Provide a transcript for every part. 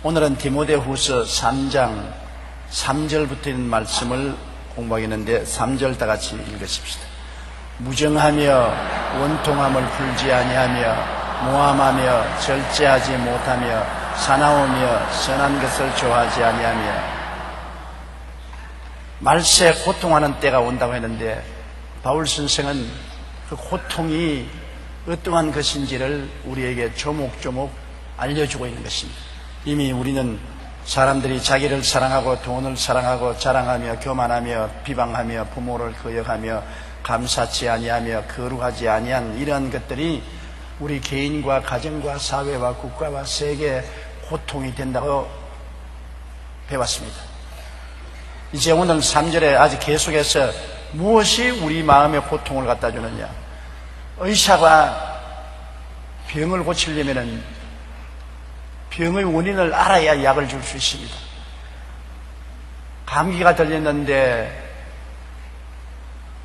오늘은 디모데후서 3장 3절부터 있는 말씀을 공부하겠는데 3절 다 같이 읽으십시다. 무정하며 원통함을 풀지 아니하며 모함하며 절제하지 못하며 사나우며 선한 것을 좋아하지 아니하며. 말세 고통하는 때가 온다고 했는데 바울 선생은 그 고통이 어떠한 것인지를 우리에게 조목조목 알려주고 있는 것입니다. 이미 우리는 사람들이 자기를 사랑하고 돈을 사랑하고 자랑하며 교만하며 비방하며 부모를 거역하며 감사치 아니하며 거룩하지 아니한 이러한 것들이 우리 개인과 가정과 사회와 국가와 세계에 고통이 된다고 배웠습니다. 이제 오늘 3절에 아직 계속해서 무엇이 우리 마음의 고통을 갖다 주느냐. 의사가 병을 고치려면 병의 원인을 알아야 약을 줄 수 있습니다. 감기가 들렸는데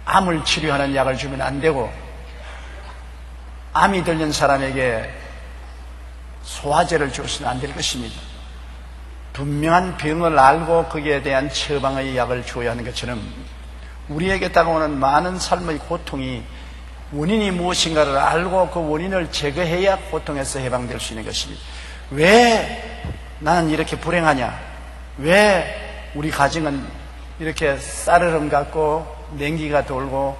암을 치료하는 약을 주면 안 되고, 암이 들린 사람에게 소화제를 줘서는 안 될 것입니다. 분명한 병을 알고 거기에 대한 처방의 약을 줘야 하는 것처럼 우리에게 다가오는 많은 삶의 고통이 원인이 무엇인가를 알고 그 원인을 제거해야 고통에서 해방될 수 있는 것입니다. 왜 나는 이렇게 불행하냐? 왜 우리 가정은 이렇게 싸르름 같고 냉기가 돌고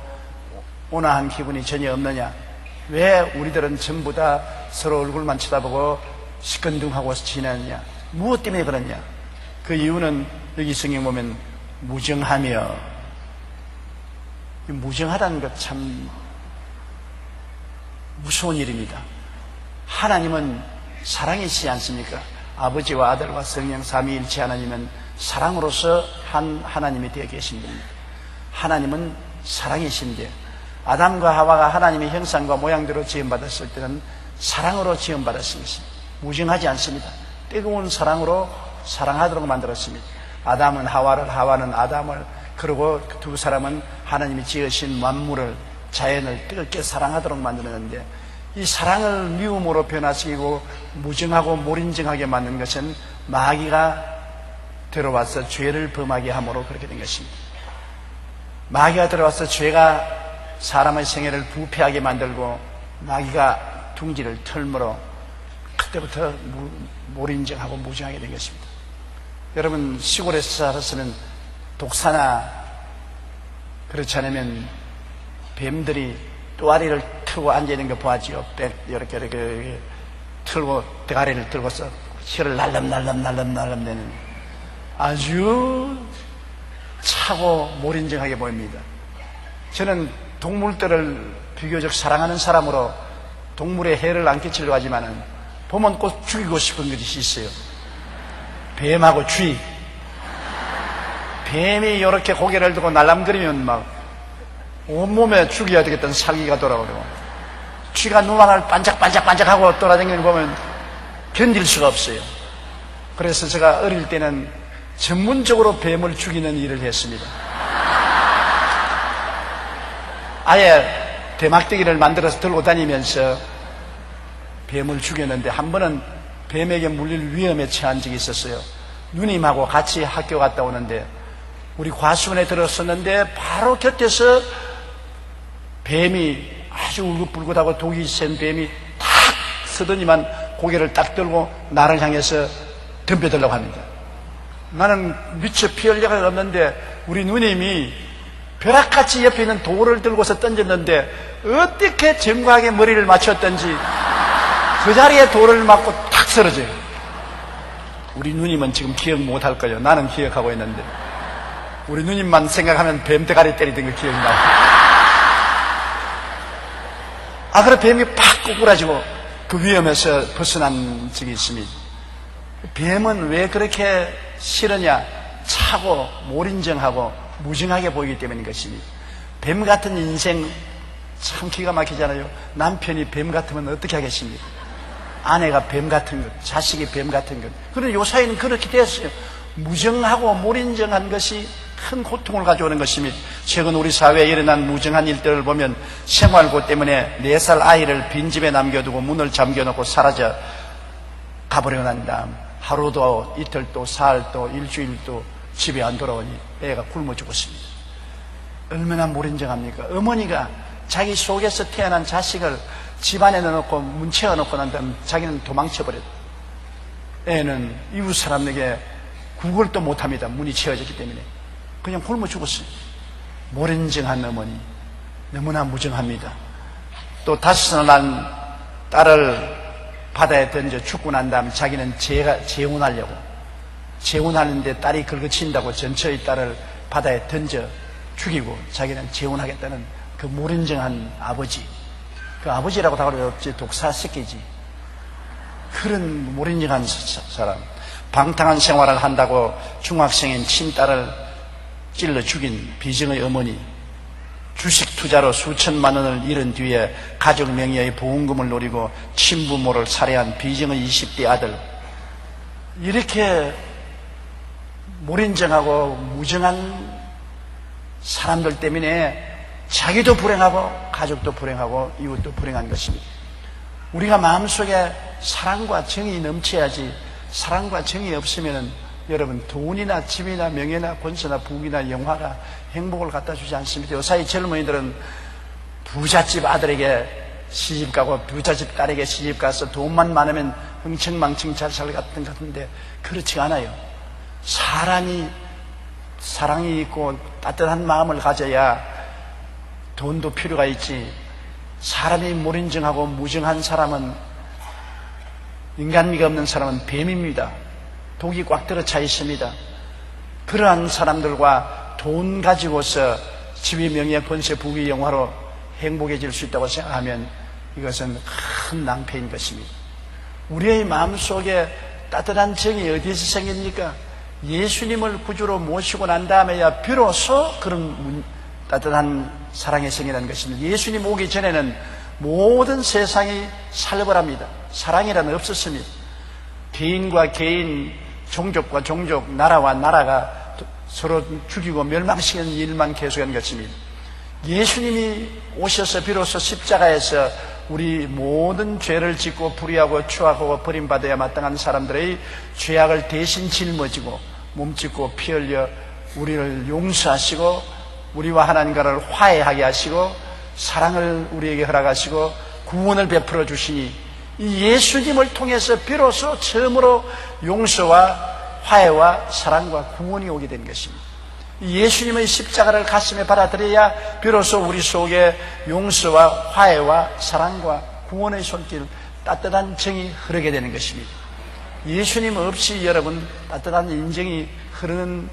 온화한 기분이 전혀 없느냐? 왜 우리들은 전부 다 서로 얼굴만 쳐다보고 시큰둥하고 지내느냐? 무엇 때문에 그러냐? 그 이유는 여기 성경 보면 무정하며, 무정하다는 것 참 무서운 일입니다. 하나님은 사랑이시지 않습니까? 아버지와 아들과 성령 삼위일체 하나님은 사랑으로서 한 하나님이 되어 계신 분입니다. 하나님은 사랑이신데 아담과 하와가 하나님의 형상과 모양대로 지음받았을 때는 사랑으로 지음받았은 것입니다. 무정하지 않습니다. 뜨거운 사랑으로 사랑하도록 만들었습니다. 아담은 하와를, 하와는 아담을, 그리고 두 사람은 하나님이 지으신 만물을, 자연을 뜨겁게 사랑하도록 만들었는데, 이 사랑을 미움으로 변화시키고 무정하고 몰인정하게 만든 것은 마귀가 들어와서 죄를 범하게 함으로 그렇게 된 것입니다. 마귀가 들어와서 죄가 사람의 생애를 부패하게 만들고 마귀가 둥지를 털므로 그때부터 몰인정하고 무정하게 된 것입니다. 여러분, 시골에서 살았으면 독사나 그렇지 않으면 뱀들이 또아리를 틀고 앉아있는 거 보았지요. 이렇게 틀고 대가리를 들고서 혀를 날름날름 내는 아주 차고 몰인정하게 보입니다. 저는 동물들을 비교적 사랑하는 사람으로 동물에 해를 안 끼치려고 하지만은 보면 꼭 죽이고 싶은 것이 있어요. 뱀하고 쥐. 뱀이 이렇게 고개를 들고 날람거리면 막 온몸에 죽여야 되겠다는 사기가 돌아오고, 쥐가 눈알 반짝반짝하고 돌아다니는 거 보면 견딜 수가 없어요. 그래서 제가 어릴 때는 전문적으로 뱀을 죽이는 일을 했습니다. 아예 대막대기를 만들어서 들고 다니면서 뱀을 죽였는데, 한 번은 뱀에게 물릴 위험에 처한 적이 있었어요. 누님하고 같이 학교 갔다 오는데 우리 과수원에 들었었는데 바로 곁에서 뱀이 아주 울긋불긋하고 독이 센 뱀이 탁 서더니만 고개를 딱 들고 나를 향해서 덤벼들려고 합니다. 나는 미처 피할 여가 없는데 우리 누님이 벼락같이 옆에 있는 돌을 들고서 던졌는데 어떻게 정확하게 머리를 맞췄던지 그 자리에 돌을 맞고 탁 쓰러져요. 우리 누님은 지금 기억 못할 거예요. 나는 기억하고 있는데 우리 누님만 생각하면 뱀 대가리 때리던 거 기억이 나요. 그래 뱀이 팍 꼬꾸라지고 그 위험에서 벗어난 적이 있습니다. 뱀은 왜 그렇게 싫으냐? 차고 몰인정하고 무정하게 보이기 때문인 것입니다. 뱀 같은 인생 참 기가 막히잖아요. 남편이 뱀 같으면 어떻게 하겠습니까? 아내가 뱀 같은 것, 자식이 뱀 같은 것. 그런데 요 사이는 그렇게 됐어요. 무정하고 몰인정한 것이 큰 고통을 가져오는 것입니다. 최근 우리 사회에 일어난 무정한 일들을 보면 생활고 때문에 4살 아이를 빈집에 남겨두고 문을 잠겨놓고 사라져 가버리고 난 다음 하루도 이틀도 사흘도 일주일도 집에 안 돌아오니 애가 굶어 죽었습니다. 얼마나 무린정합니까? 어머니가 자기 속에서 태어난 자식을 집안에 넣어놓고 문 채워놓고 난 다음 자기는 도망쳐버렸다. 애는 이웃 사람에게 구걸도 못합니다. 문이 채워졌기 때문에. 그냥 굶어 죽었어요. 무린정한 어머니, 너무나 무정합니다. 또 5살 난 딸을 바다에 던져 죽고 난 다음 자기는 재혼하는데 딸이 긁어친다고 전처의 딸을 바다에 던져 죽이고 자기는 재혼하겠다는 그 무린정한 아버지, 그 아버지라고 다 그러지 독사 새끼지. 그런 무린정한 사람, 방탕한 생활을 한다고 중학생인 친딸을 찔러 죽인 비정의 어머니, 주식 투자로 수천만 원을 잃은 뒤에 가족 명의의 보험금을 노리고 친부모를 살해한 비정의 20대 아들, 이렇게 무린정하고 무정한 사람들 때문에 자기도 불행하고 가족도 불행하고 이웃도 불행한 것입니다. 우리가 마음속에 사랑과 정이 넘쳐야지, 사랑과 정이 없으면 여러분 돈이나 집이나 명예나 권세나 부귀나 영화가 행복을 갖다 주지 않습니다. 요사이 젊은이들은 부잣집 아들에게 시집가고 부잣집 딸에게 시집가서 돈만 많으면 흥청망청 잘 살았던 것 같은데 그렇지 않아요. 사랑이 있고 따뜻한 마음을 가져야 돈도 필요가 있지. 사람이 무린정하고 무정한 사람은, 인간미가 없는 사람은 뱀입니다. 독이 꽉 들어차 있습니다. 그러한 사람들과 돈 가지고서 지위, 명예, 권세, 부귀, 영화로 행복해질 수 있다고 생각하면 이것은 큰 낭패인 것입니다. 우리의 마음속에 따뜻한 정이 어디에서 생깁니까? 예수님을 구주로 모시고 난 다음에야 비로소 그런 따뜻한 사랑이 생기는 것입니다. 예수님 오기 전에는 모든 세상이 살벌합니다. 사랑이란 없었습니다. 개인과 개인, 종족과 종족, 나라와 나라가 서로 죽이고 멸망시키는 일만 계속하는 것입니다. 예수님이 오셔서 비로소 십자가에서 우리 모든 죄를 짓고 불의하고 추악하고 버림받아야 마땅한 사람들의 죄악을 대신 짊어지고 몸짓고 피 흘려 우리를 용서하시고 우리와 하나님과를 화해하게 하시고 사랑을 우리에게 허락하시고 구원을 베풀어 주시니 이 예수님을 통해서 비로소 처음으로 용서와 화해와 사랑과 구원이 오게 된 것입니다. 예수님의 십자가를 가슴에 받아들여야 비로소 우리 속에 용서와 화해와 사랑과 구원의 손길, 따뜻한 정이 흐르게 되는 것입니다. 예수님 없이 여러분 따뜻한 인정이 흐르는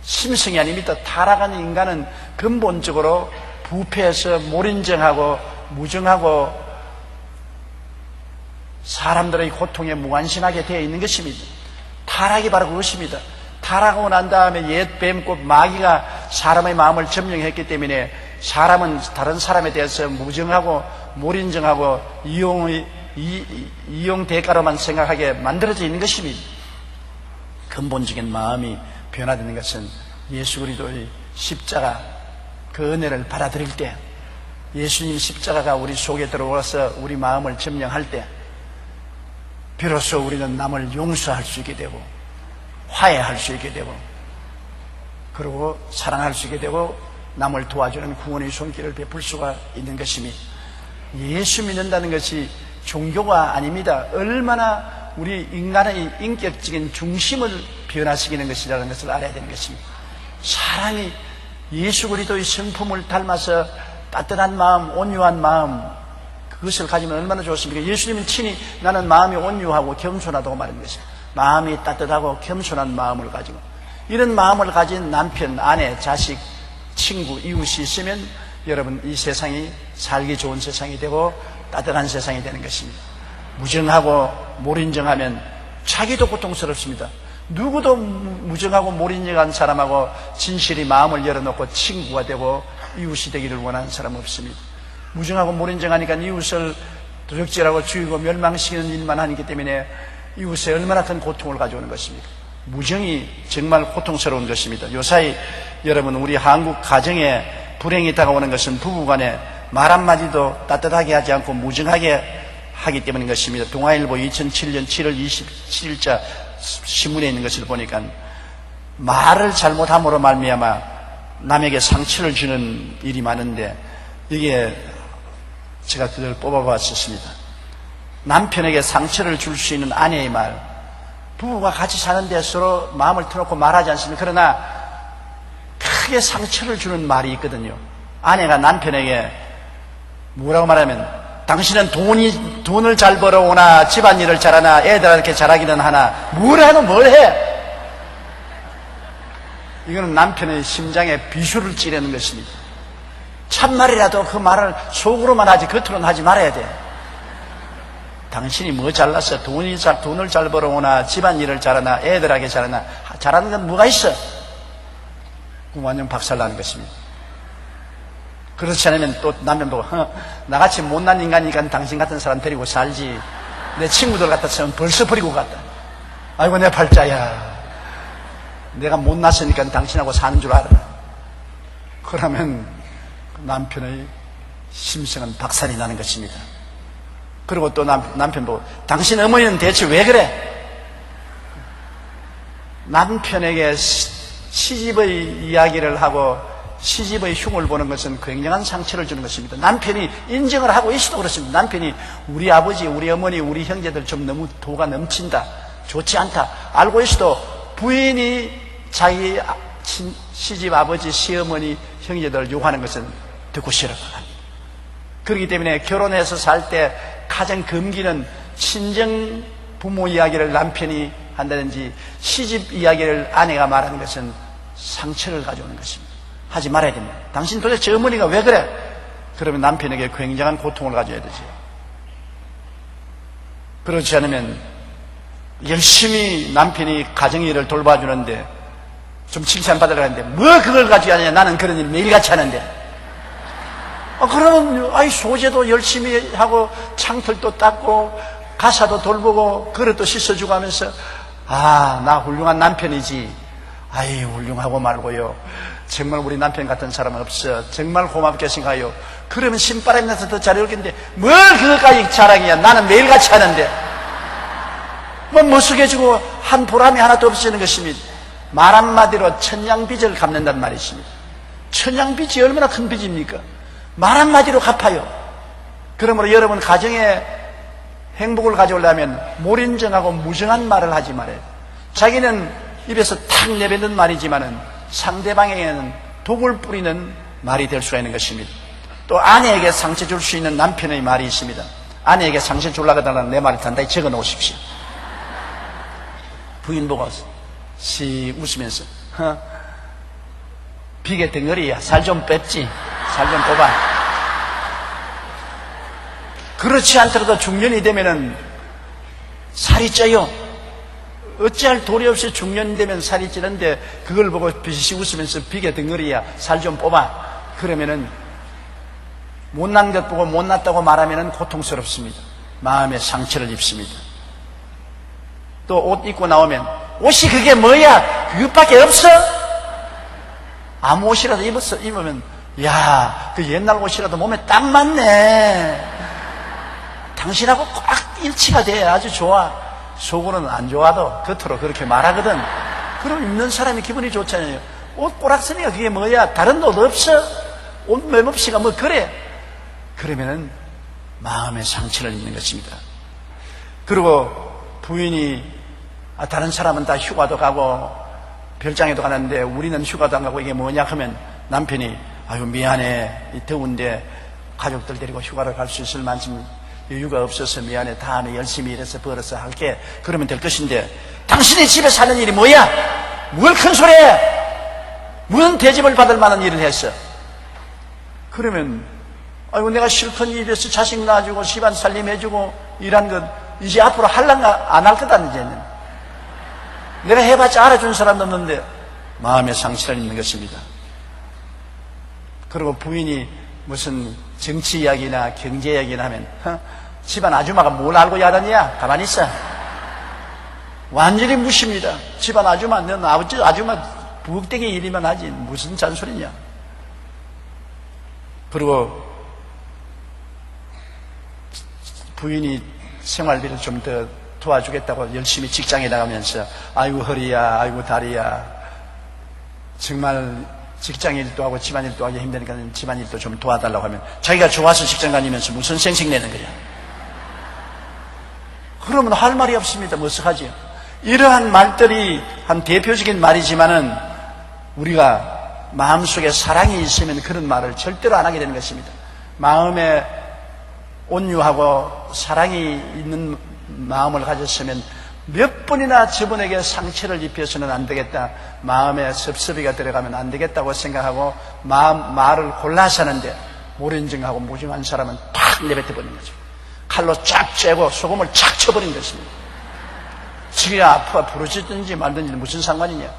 심성이 아닙니다. 타락한 인간은 근본적으로 부패해서 무린정하고 무정하고 사람들의 고통에 무관심하게 되어 있는 것입니다. 타락이 바로 그것입니다. 타락하고 난 다음에 옛 뱀꽃 마귀가 사람의 마음을 점령했기 때문에 사람은 다른 사람에 대해서 무정하고 무린정하고 이용 대가로만 생각하게 만들어져 있는 것입니다. 근본적인 마음이 변화되는 것은 예수 그리스도의 십자가 그 은혜를 받아들일 때, 예수님 십자가가 우리 속에 들어와서 우리 마음을 점령할 때 비로소 우리는 남을 용서할 수 있게 되고 화해할 수 있게 되고 그리고 사랑할 수 있게 되고 남을 도와주는 구원의 손길을 베풀 수가 있는 것입니다. 예수 믿는다는 것이 종교가 아닙니다. 얼마나 우리 인간의 인격적인 중심을 변화시키는 것이라는 것을 알아야 되는 것입니다. 사람이 예수 그리스도의 성품을 닮아서 따뜻한 마음, 온유한 마음, 그것을 가지면 얼마나 좋습니까? 예수님은 친히 나는 마음이 온유하고 겸손하다고 말한 것입니다. 마음이 따뜻하고 겸손한 마음을 가지고 이런 마음을 가진 남편, 아내, 자식, 친구, 이웃이 있으면 여러분 이 세상이 살기 좋은 세상이 되고 따뜻한 세상이 되는 것입니다. 무정하고 무린정하면 자기도 고통스럽습니다. 누구도 무정하고 무린정한 사람하고 진실히 마음을 열어놓고 친구가 되고 이웃이 되기를 원하는 사람은 없습니다. 무정하고 무린정하니까 이웃을 도적질하고 죽이고 멸망시키는 일만 하기 때문에 이웃에 얼마나 큰 고통을 가져오는 것입니까? 무정이 정말 고통스러운 것입니다. 요사이 여러분, 우리 한국 가정에 불행이 다가오는 것은 부부간에 말 한마디도 따뜻하게 하지 않고 무정하게 하기 때문인 것입니다. 동아일보 2007년 7월 27일자 신문에 있는 것을 보니까 말을 잘못함으로 말미암아 남에게 상처를 주는 일이 많은데, 이게 제가 그걸 뽑아봤었습니다. 남편에게 상처를 줄 수 있는 아내의 말, 부부가 같이 사는데 서로 마음을 터놓고 말하지 않습니까? 그러나 크게 상처를 주는 말이 있거든요. 아내가 남편에게 뭐라고 말하면, 당신은 돈을 잘 벌어오나 집안일을 잘하나 애들한테 잘하기는 하나 뭘 하나 뭘 해? 이거는 남편의 심장에 비수를 찌르는 것입니다. 참말이라도 그 말을 속으로만 하지 겉으로는 하지 말아야 돼. 당신이 뭐 잘났어? 돈을 잘 벌어오나 집안일을 잘하나 애들에게 잘하나 잘하는 건 뭐가 있어? 완전 박살나는 것입니다. 그렇지 않으면 또 남편 보고 나같이 못난 인간이니까 당신 같은 사람 데리고 살지, 내 친구들 같았으면 벌써 버리고 갔다. 아이고 내 팔자야, 내가 못났으니까 당신하고 사는 줄 알아. 그러면 남편의 심성은 박살이 나는 것입니다. 그리고 또 남편 보고 당신 어머니는 대체 왜 그래? 남편에게 시집의 이야기를 하고 시집의 흉을 보는 것은 굉장한 상처를 주는 것입니다. 남편이 인정을 하고 있어도 그렇습니다. 남편이 우리 아버지, 우리 어머니, 우리 형제들 좀 너무 도가 넘친다, 좋지 않다 알고 있어도 부인이 자기 시집 아버지, 시어머니, 형제들을 욕하는 것은 듣고 싫어합니다. 그렇기 때문에 결혼해서 살 때 가장 금기는 친정 부모 이야기를 남편이 한다든지 시집 이야기를 아내가 말하는 것은 상처를 가져오는 것입니다. 하지 말아야 됩니다. 당신 도대체 어머니가 왜 그래? 그러면 남편에게 굉장한 고통을 가져야 되죠. 그렇지 않으면 열심히 남편이 가정일을 돌봐주는데 좀 칭찬받으려고 하는데 뭐 그걸 가지고 하느냐, 나는 그런 일 매일같이 하는데. 그러면 소재도 열심히 하고 창틀도 닦고 가사도 돌보고 그릇도 씻어주고 하면서 나 훌륭한 남편이지. 훌륭하고 말고요, 정말 우리 남편 같은 사람은 없어. 정말 고맙게 생각해요. 그러면 신바람이 나서 더 잘해오겠는데 뭘 그것까지 자랑이야. 나는 매일같이 하는데 뭐 못쓰게주고 한 보람이 하나도 없어지는 것입니다. 말 한마디로 천냥빚을 갚는다는 말이 있습니다. 천냥빚이 얼마나 큰 빚입니까? 말 한마디로 갚아요. 그러므로 여러분 가정에 행복을 가져오려면 몰인정하고 무정한 말을 하지 말아요. 자기는 입에서 탁 내뱉는 말이지만은 상대방에게는 독을 뿌리는 말이 될 수가 있는 것입니다. 또 아내에게 상처 줄 수 있는 남편의 말이 있습니다. 아내에게 상처 주려고 하다는 내 말을 단단히 적어 놓으십시오. 부인 보고 씩 웃으면서 비계 덩어리야, 살 좀 뺐지, 살 좀 뽑아. 그렇지 않더라도 중년이 되면은 살이 쪄요. 어찌할 도리 없이 중년이 되면 살이 찌는데 그걸 보고 비시 웃으면서 비계 덩어리야, 살 좀 뽑아. 그러면은 못난 것 보고 못났다고 말하면은 고통스럽습니다. 마음에 상처를 입습니다. 또 옷 입고 나오면 옷이 그게 뭐야? 그것밖에 없어? 아무 옷이라도 입으면 그 옛날 옷이라도 몸에 딱 맞네. 당신하고 꽉 일치가 돼. 아주 좋아. 속으로는 안 좋아도 겉으로 그렇게 말하거든. 그럼 입는 사람이 기분이 좋잖아요. 옷 꼬락서니가 그게 뭐야? 다른 옷 없어? 옷 매없이가 뭐 그래? 그러면은 마음에 상처를 입는 것입니다. 그리고 부인이 다른 사람은 다 휴가도 가고 별장에도 가는데 우리는 휴가도 안 가고 이게 뭐냐 하면 남편이 미안해, 이 더운데 가족들 데리고 휴가를 갈 수 있을 만큼 여유가 없어서 미안해, 다음에 열심히 일해서 벌어서 할게. 그러면 될 것인데 당신이 집에서 하는 일이 뭐야? 뭘 큰 소리 해? 무슨 대접을 받을 만한 일을 했어? 그러면 내가 실컷 일해서 자식 낳아주고 집안 살림해주고 일한 것 이제 앞으로 할란가 안 할 거다. 이제는 내가 해봤자 알아준 사람도 없는데 마음에 상처를 입는 것입니다. 그리고 부인이 무슨 정치 이야기나 경제 이야기나 하면 집안 아줌마가 뭘 알고 야단이야? 가만히 있어. 완전히 무십니다. 집안 아줌마, 넌 아버지 아줌마 부엌대기 일이면 하지 무슨 잔소리냐. 그리고 부인이 생활비를 좀 더 도와주겠다고 열심히 직장에 나가면서 아이고 허리야, 아이고 다리야, 정말 직장일도 하고 집안일도 하기 힘드니까 집안일도 좀 도와달라고 하면 자기가 좋아서 직장 다니면서 무슨 생색내는 거야. 그러면 할 말이 없습니다. 머쓱하지요. 이러한 말들이 한 대표적인 말이지만은 우리가 마음속에 사랑이 있으면 그런 말을 절대로 안 하게 되는 것입니다. 마음에 온유하고 사랑이 있는 마음을 가졌으면 몇 번이나 저분에게 상처를 입혀서는 안 되겠다, 마음에 섭섭이가 들어가면 안 되겠다고 생각하고 말을 골라서 하는데 모른증하고 무심한 사람은 팍 내뱉어버리는 거죠. 칼로 쫙 째고 소금을 착 쳐버린 것입니다. 지가 아파 부러지든지 말든지 무슨 상관이냐.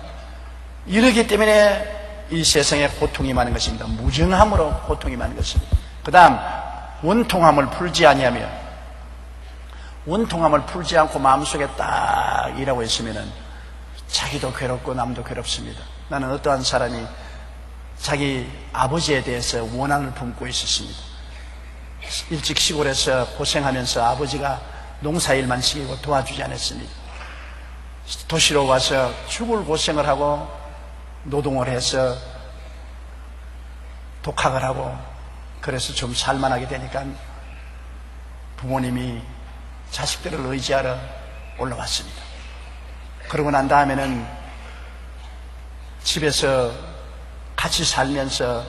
이러기 때문에 이 세상에 고통이 많은 것입니다. 무정함으로 고통이 많은 것입니다. 그 다음 원통함을 풀지 아니하며, 원통함을 풀지 않고 마음속에 딱 일하고 있으면은 자기도 괴롭고 남도 괴롭습니다. 나는 어떠한 사람이 자기 아버지에 대해서 원한을 품고 있었습니다. 일찍 시골에서 고생하면서 아버지가 농사일만 시키고 도와주지 않았습니다. 도시로 와서 죽을 고생을 하고 노동을 해서 독학을 하고 그래서 좀 살만하게 되니까 부모님이 자식들을 의지하러 올라왔습니다. 그러고 난 다음에는 집에서 같이 살면서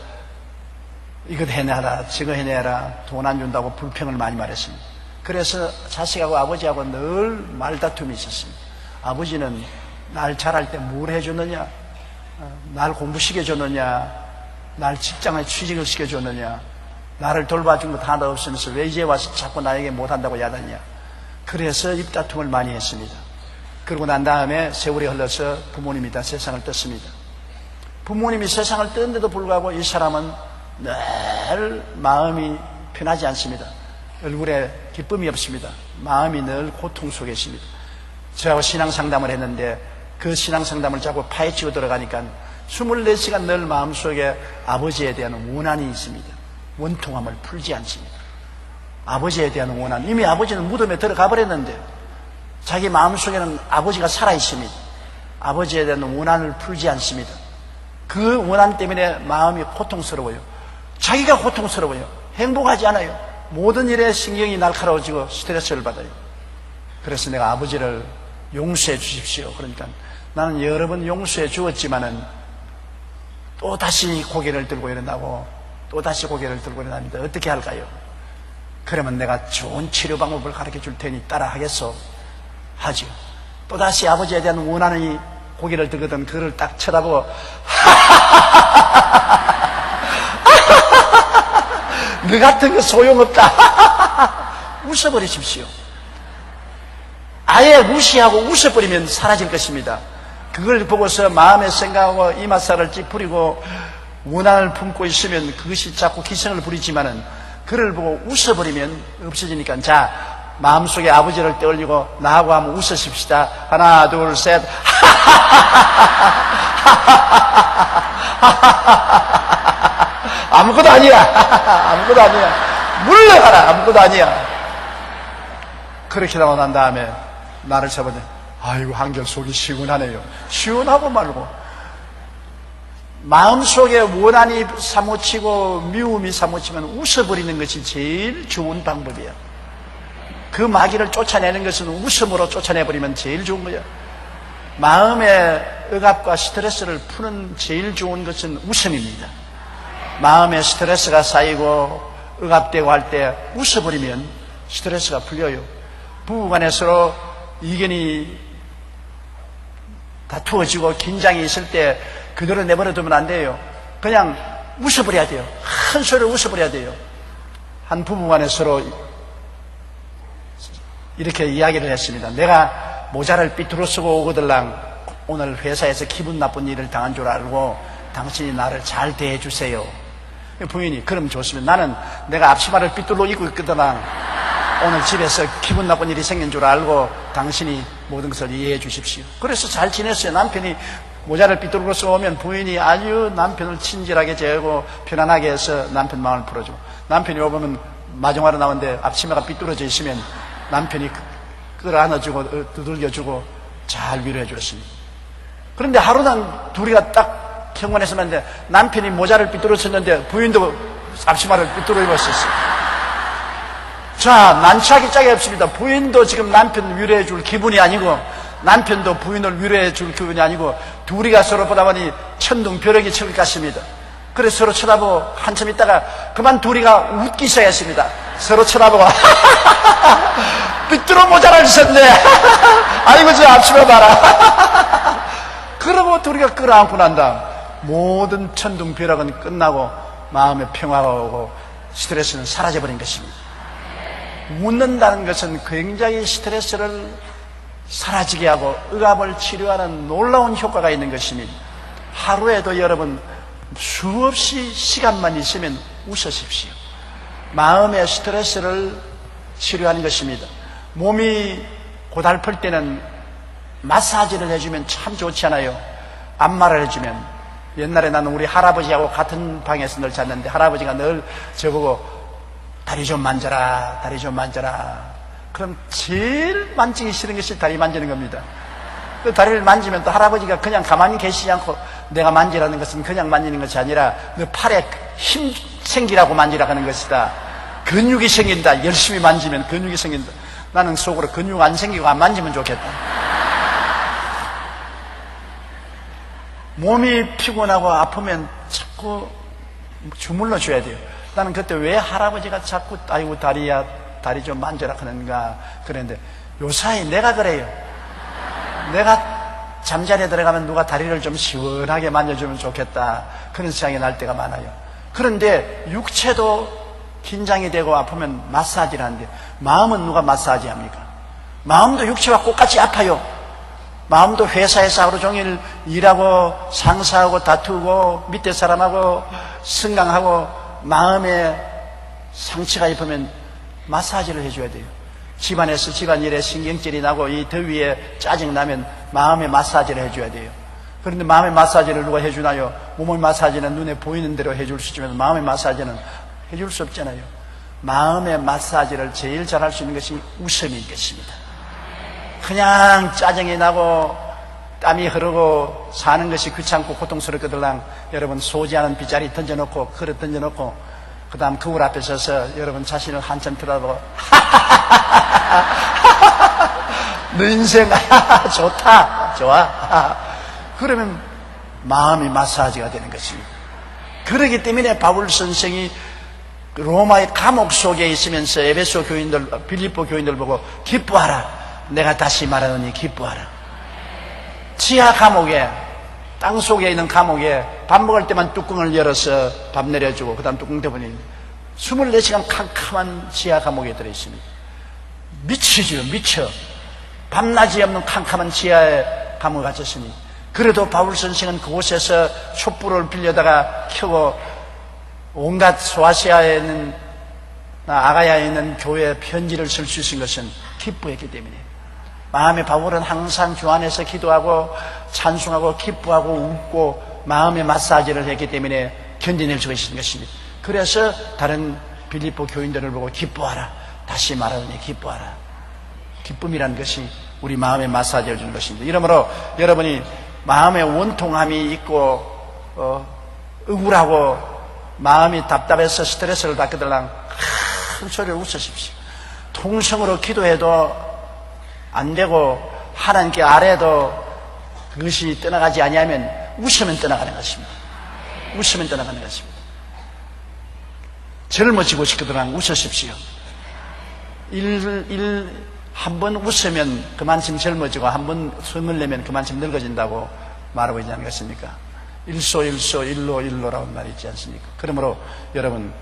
이것 해내라 저거 해내라 돈 안 준다고 불평을 많이 말했습니다. 그래서 자식하고 아버지하고 늘 말다툼이 있었습니다. 아버지는 날 잘할 때 뭘 해줬느냐, 날 공부시켜줬느냐, 날 직장에 취직을 시켜줬느냐, 나를 돌봐준 것 하나도 없으면서 왜 이제 와서 자꾸 나에게 못한다고 야단이냐. 그래서 입다툼을 많이 했습니다. 그러고 난 다음에 세월이 흘러서 부모님이 다 세상을 떴습니다. 부모님이 세상을 떴는데도 불구하고 이 사람은 늘 마음이 편하지 않습니다. 얼굴에 기쁨이 없습니다. 마음이 늘 고통 속에 있습니다. 저하고 신앙상담을 했는데 그 신앙상담을 자꾸 파헤치고 들어가니까 24시간 늘 마음속에 아버지에 대한 원한이 있습니다. 원통함을 풀지 않습니다. 아버지에 대한 원한, 이미 아버지는 무덤에 들어가 버렸는데 자기 마음속에는 아버지가 살아있습니다. 아버지에 대한 원한을 풀지 않습니다. 그 원한 때문에 마음이 고통스러워요. 자기가 고통스러워요. 행복하지 않아요. 모든 일에 신경이 날카로워지고 스트레스를 받아요. 그래서 내가 아버지를 용서해 주십시오. 그러니까 나는 여러 번 용서해 주었지만은 또 다시 고개를 들고 일어나고 또 다시 고개를 들고 일어납니다. 어떻게 할까요? 그러면 내가 좋은 치료 방법을 가르쳐 줄 테니 따라 하겠소? 하죠. 또 다시 아버지에 대한 원한이 고개를 들거든 그를 딱 쳐다보고 너 같은 거 소용없다. 웃어버리십시오. 아예 무시하고 웃어버리면 사라질 것입니다. 그걸 보고서 마음에 생각하고 이맛살을 찌푸리고 원한을 품고 있으면 그것이 자꾸 기승을 부리지만은 그를 보고 웃어버리면 없어지니까 자 마음속에 아버지를 떠올리고 나하고 한번 웃으십시다. 하나 둘 셋. 아무것도 아니야. 아무것도 아니야. 물러가라. 아무것도 아니야. 그렇게 나오고 난 다음에 나를 잡아내. 아이고 한결 속이 시원하네요. 시원하고 말고 마음속에 원한이 사무치고 미움이 사무치면 웃어버리는 것이 제일 좋은 방법이야. 그 마귀를 쫓아내는 것은 웃음으로 쫓아내버리면 제일 좋은 거야. 마음의 억압과 스트레스를 푸는 제일 좋은 것은 웃음입니다. 마음에 스트레스가 쌓이고 억압되고 할 때 웃어버리면 스트레스가 풀려요. 부부간에 서로 이견이 다투어지고 긴장이 있을 때 그대로 내버려두면 안 돼요. 그냥 웃어버려야 돼요. 큰 소리로 웃어버려야 돼요. 한 부부간에 서로 이렇게 이야기를 했습니다. 내가 모자를 삐뚤어 쓰고 오거들랑 오늘 회사에서 기분 나쁜 일을 당한 줄 알고 당신이 나를 잘 대해주세요. 부인이 그럼 좋습니다. 나는 내가 앞치마를 삐뚤어 입고 있거든랑 오늘 집에서 기분 나쁜 일이 생긴 줄 알고 당신이 모든 것을 이해해 주십시오. 그래서 잘 지냈어요. 남편이 모자를 삐뚤어서 오면 부인이 아주 남편을 친절하게 대하고 편안하게 해서 남편 마음을 풀어주고, 남편이 오면 마중하러 나오는데 앞치마가 삐뚤어져 있으면 남편이 끌어안아주고 두들겨주고 잘 위로해 주었습니다. 그런데 하루는 둘이가 딱 경건했으면 남편이 모자를 삐뚤어졌는데 부인도 앞치마를 삐뚤어 입었었어요. 자, 난처하기 짝이 없습니다. 부인도 지금 남편 위로해 줄 기분이 아니고 남편도 부인을 위로해 줄 기분이 아니고 둘이가 서로 보다 보니 천둥벼락이 칠 것 같습니다. 그래서 서로 쳐다보고 한참 있다가 그만 둘이가 웃기 시작했습니다. 서로 쳐다보고 삐뚤어 모자를 썼네. 아이고 저 앞치마 봐라. 그러고 둘이가 끌어안고 난 다음 모든 천둥벼락은 끝나고 마음의 평화가 오고 스트레스는 사라져버린 것입니다. 웃는다는 것은 굉장히 스트레스를 사라지게 하고 억압을 치료하는 놀라운 효과가 있는 것입니다. 하루에도 여러분 수없이 시간만 있으면 웃으십시오. 마음의 스트레스를 치료하는 것입니다. 몸이 고달플 때는 마사지를 해주면 참 좋잖아요. 안마를 해주면. 옛날에 나는 우리 할아버지하고 같은 방에서 늘 잤는데 할아버지가 늘 저보고 다리 좀 만져라, 다리 좀 만져라. 그럼 제일 만지기 싫은 것이 다리 만지는 겁니다. 그 다리를 만지면 또 할아버지가 그냥 가만히 계시지 않고 내가 만지라는 것은 그냥 만지는 것이 아니라 너 팔에 힘 생기라고 만지라고 하는 것이다. 근육이 생긴다. 열심히 만지면 근육이 생긴다. 나는 속으로 근육 안 생기고 안 만지면 좋겠다. 몸이 피곤하고 아프면 자꾸 주물러 줘야 돼요. 나는 그때 왜 할아버지가 자꾸 아이고 다리야 다리 좀 만져라 하는가 그랬는데 요사이 내가 그래요. 내가 잠자리에 들어가면 누가 다리를 좀 시원하게 만져주면 좋겠다 그런 생각이 날 때가 많아요. 그런데 육체도 긴장이 되고 아프면 마사지를 하는데 마음은 누가 마사지 합니까? 마음도 육체와 똑같이 아파요. 마음도 회사에서 하루 종일 일하고 상사하고 다투고 밑에 사람하고 승강하고 마음에 상처가 입으면 마사지를 해줘야 돼요. 집안에서 집안일에 신경질이 나고 이 더위에 짜증나면 마음의 마사지를 해줘야 돼요. 그런데 마음의 마사지를 누가 해주나요? 몸의 마사지는 눈에 보이는 대로 해줄 수 있지만 마음의 마사지는 해줄 수 없잖아요. 마음의 마사지를 제일 잘할 수 있는 것이 웃음인 것입니다. 그냥 짜증이 나고 땀이 흐르고 사는 것이 귀찮고 고통스럽거들랑 여러분 소지하는 빗자리 던져놓고 그릇 던져놓고 그 다음 거울 앞에 서서 여러분 자신을 한참 들여다보고 너 인생 좋다 좋아 그러면 마음이 마사지가 되는 것입니다. 그렇기 때문에 바울 선생이 로마의 감옥 속에 있으면서 에베소 교인들 빌립보 교인들 보고 기뻐하라 내가 다시 말하노니 기뻐하라. 지하 감옥에 땅속에 있는 감옥에 밥 먹을 때만 뚜껑을 열어서 밥 내려주고 그 다음 뚜껑 덮으니 24시간 캄캄한 지하 감옥에 들어있습니다. 미치죠. 미쳐. 밤낮이 없는 캄캄한 지하에 감옥에 갇혔으니 그래도 바울 선생은 그곳에서 촛불을 빌려다가 켜고 온갖 소아시아에 있는 아가야에 있는 교회에 편지를 쓸 수 있는 것은 기뻐했기 때문에 마음의 바울은 항상 주 안에서 기도하고 찬송하고 기뻐하고 웃고 마음의 마사지를 했기 때문에 견뎌낼 수가 있는 것입니다. 그래서 다른 빌립보 교인들을 보고 기뻐하라. 다시 말하노니 기뻐하라. 기쁨이라는 것이 우리 마음의 마사지를 주는 것입니다. 이러므로 여러분이 마음의 원통함이 있고 억울하고 마음이 답답해서 스트레스를 받거들랑 큰 소리로 웃으십시오. 통성으로 기도해도 안 되고 하나님께 아뢰도 그것이 떠나가지 아니하면 웃으면 떠나가는 것입니다. 웃으면 떠나가는 것입니다. 젊어지고 싶거든 웃으십시오. 한 번 웃으면 그만큼 젊어지고 한 번 성을 내면 그만큼 늙어진다고 말하고 있지 않겠습니까? 일소일소 일로일로라는 말이 있지 않습니까? 그러므로 여러분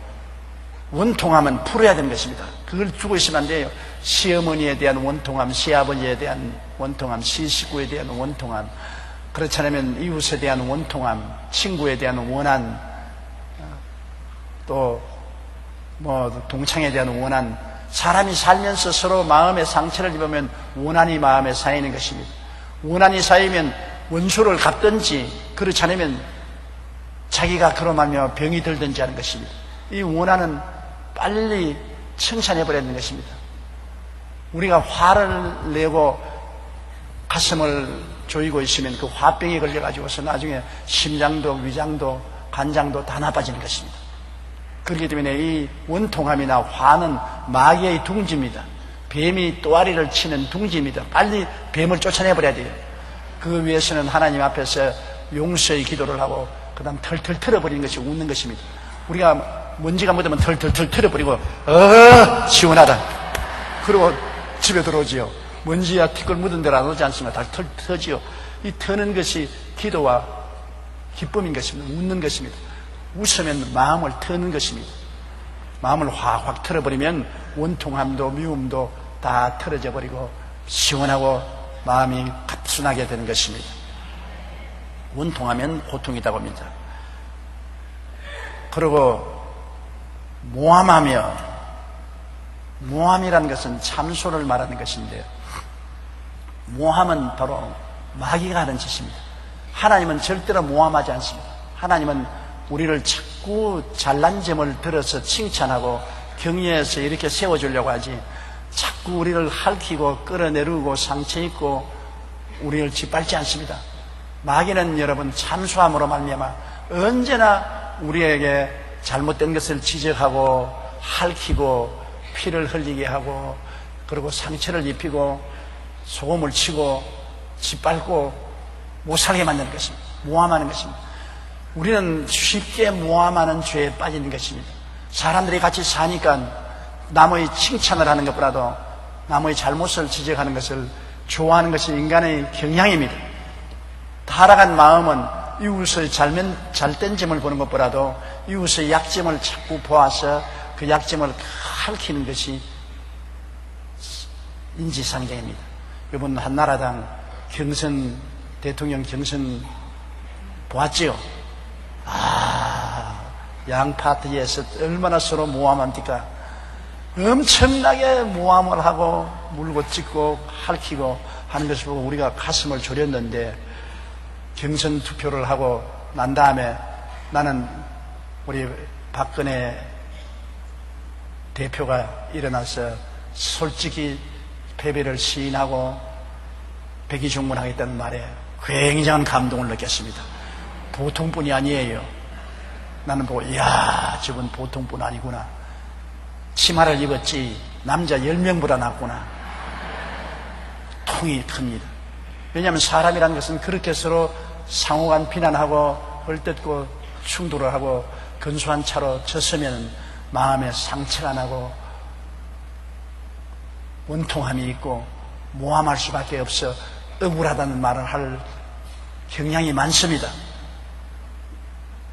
원통함은 풀어야 되는 것입니다. 그걸 주고 있으면 안 돼요. 시어머니에 대한 원통함, 시아버지에 대한 원통함, 시식구에 대한 원통함, 그렇지 않으면 이웃에 대한 원통함, 친구에 대한 원한, 또 동창에 대한 원한. 사람이 살면서 서로 마음의 상처를 입으면 원한이 마음에 쌓이는 것입니다. 원한이 쌓이면 원수를 갚든지 그렇지 않으면 자기가 그로 말미암아 병이 들든지 하는 것입니다. 이 원한은 빨리 청산해버리는 것입니다. 우리가 화를 내고 가슴을 조이고 있으면 그 화병이 걸려가지고서 나중에 심장도 위장도 간장도 다 나빠지는 것입니다. 그렇기 때문에 이 원통함이나 화는 마귀의 둥지입니다. 뱀이 또아리를 치는 둥지입니다. 빨리 뱀을 쫓아내버려야 돼요. 그 위해서는 하나님 앞에서 용서의 기도를 하고 그 다음 털털 털어버리는 것이 웃는 것입니다. 우리가 먼지가 묻으면 털털 털어버리고 시원하다 그리고 집에 들어오지요. 먼지야 티끌 묻은 데로 안 오지 않습니까? 다 터지요. 이 터는 것이 기도와 기쁨인 것입니다. 웃는 것입니다. 웃으면 마음을 터는 것입니다. 마음을 확 털어버리면 원통함도 미움도 다 털어져 버리고 시원하고 마음이 가뿐하게 되는 것입니다. 원통하면 고통이라고 합니다. 그리고 모함이라는 것은 참소를 말하는 것인데요. 모함은 바로 마귀가 하는 짓입니다. 하나님은 절대로 모함하지 않습니다. 하나님은 우리를 자꾸 잘난 점을 들어서 칭찬하고 격려해서 이렇게 세워주려고 하지, 자꾸 우리를 핥히고 끌어내리고 상처입고 우리를 짓밟지 않습니다. 마귀는 여러분 참소함으로 말미암아 언제나 우리에게 잘못된 것을 지적하고 핥히고 피를 흘리게 하고 그리고 상처를 입히고 소금을 치고 짓밟고 못 살게 만드는 것입니다. 모함하는 것입니다. 우리는 쉽게 모함하는 죄에 빠지는 것입니다. 사람들이 같이 사니까 남의 칭찬을 하는 것보다도 남의 잘못을 지적하는 것을 좋아하는 것이 인간의 경향입니다. 타락한 마음은 이웃의 잘된 점을 보는 것보다도 이웃의 약점을 자꾸 보아서 그 약점을 핥히는 것이 인지상정입니다. 이번 한나라당 대통령 경선 보았지요? 양 파티에서 얼마나 서로 모함합니까? 엄청나게 모함을 하고 물고 찢고 핥히고 하는 것을 보고 우리가 가슴을 졸였는데, 경선 투표를 하고 난 다음에 나는 우리 박근혜 대표가 일어나서 솔직히 패배를 시인하고 백의종군하겠다는 말에 굉장한 감동을 느꼈습니다. 보통뿐이 아니에요. 나는 보고 이야, 저분 보통뿐 아니구나. 치마를 입었지 남자 10명보다 낫구나. 통이 큽니다. 왜냐하면 사람이라는 것은 그렇게 서로 상호간 비난하고 얼뜯고 충돌을 하고 근소한 차로 졌으면 마음에 상처가 나고 원통함이 있고 모함할 수밖에 없어 억울하다는 말을 할 경향이 많습니다.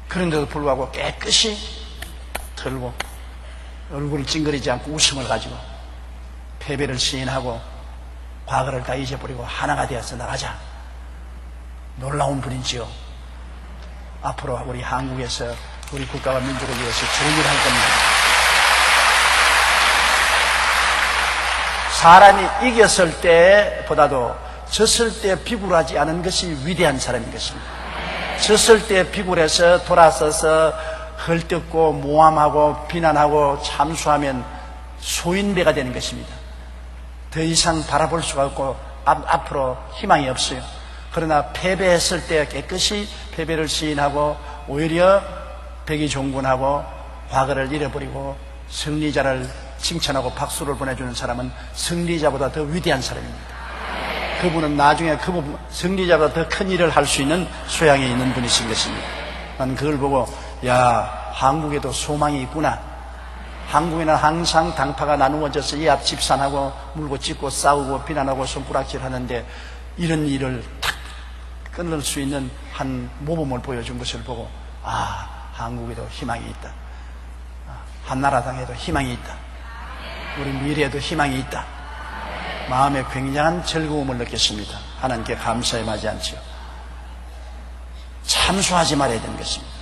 그런데도 불구하고 깨끗이 털고 얼굴을 찡그리지 않고 웃음을 가지고 패배를 시인하고 과거를 다 잊어버리고 하나가 되어서 나가자. 놀라운 분이지요. 앞으로 우리 한국에서 우리 국가와 민족을 위해서 좋은 일을 할 겁니다. 사람이 이겼을 때보다도 졌을 때 비굴하지 않은 것이 위대한 사람인 것입니다. 졌을 때 비굴해서 돌아서서 헐뜯고 모함하고 비난하고 참수하면 소인배가 되는 것입니다. 더 이상 바라볼 수가 없고 앞으로 희망이 없어요. 그러나 패배했을 때 깨끗이 패배를 시인하고 오히려 백의종군하고 과거를 잃어버리고 승리자를 칭찬하고 박수를 보내주는 사람은 승리자보다 더 위대한 사람입니다. 그분은 나중에 승리자보다 더 큰 일을 할 수 있는 소양이 있는 분이신 것입니다. 나는 그걸 보고 야, 한국에도 소망이 있구나. 한국에는 항상 당파가 나누어져서 이 앞 집산하고 물고 찢고 싸우고 비난하고 손가락질 하는데 이런 일을 탁 끊을 수 있는 한 모범을 보여준 것을 보고 한국에도 희망이 있다. 한나라당에도 희망이 있다. 우리 미래에도 희망이 있다. 마음에 굉장한 즐거움을 느꼈습니다. 하나님께 감사에 마지 않지요. 참수하지 말아야 되는 것입니다.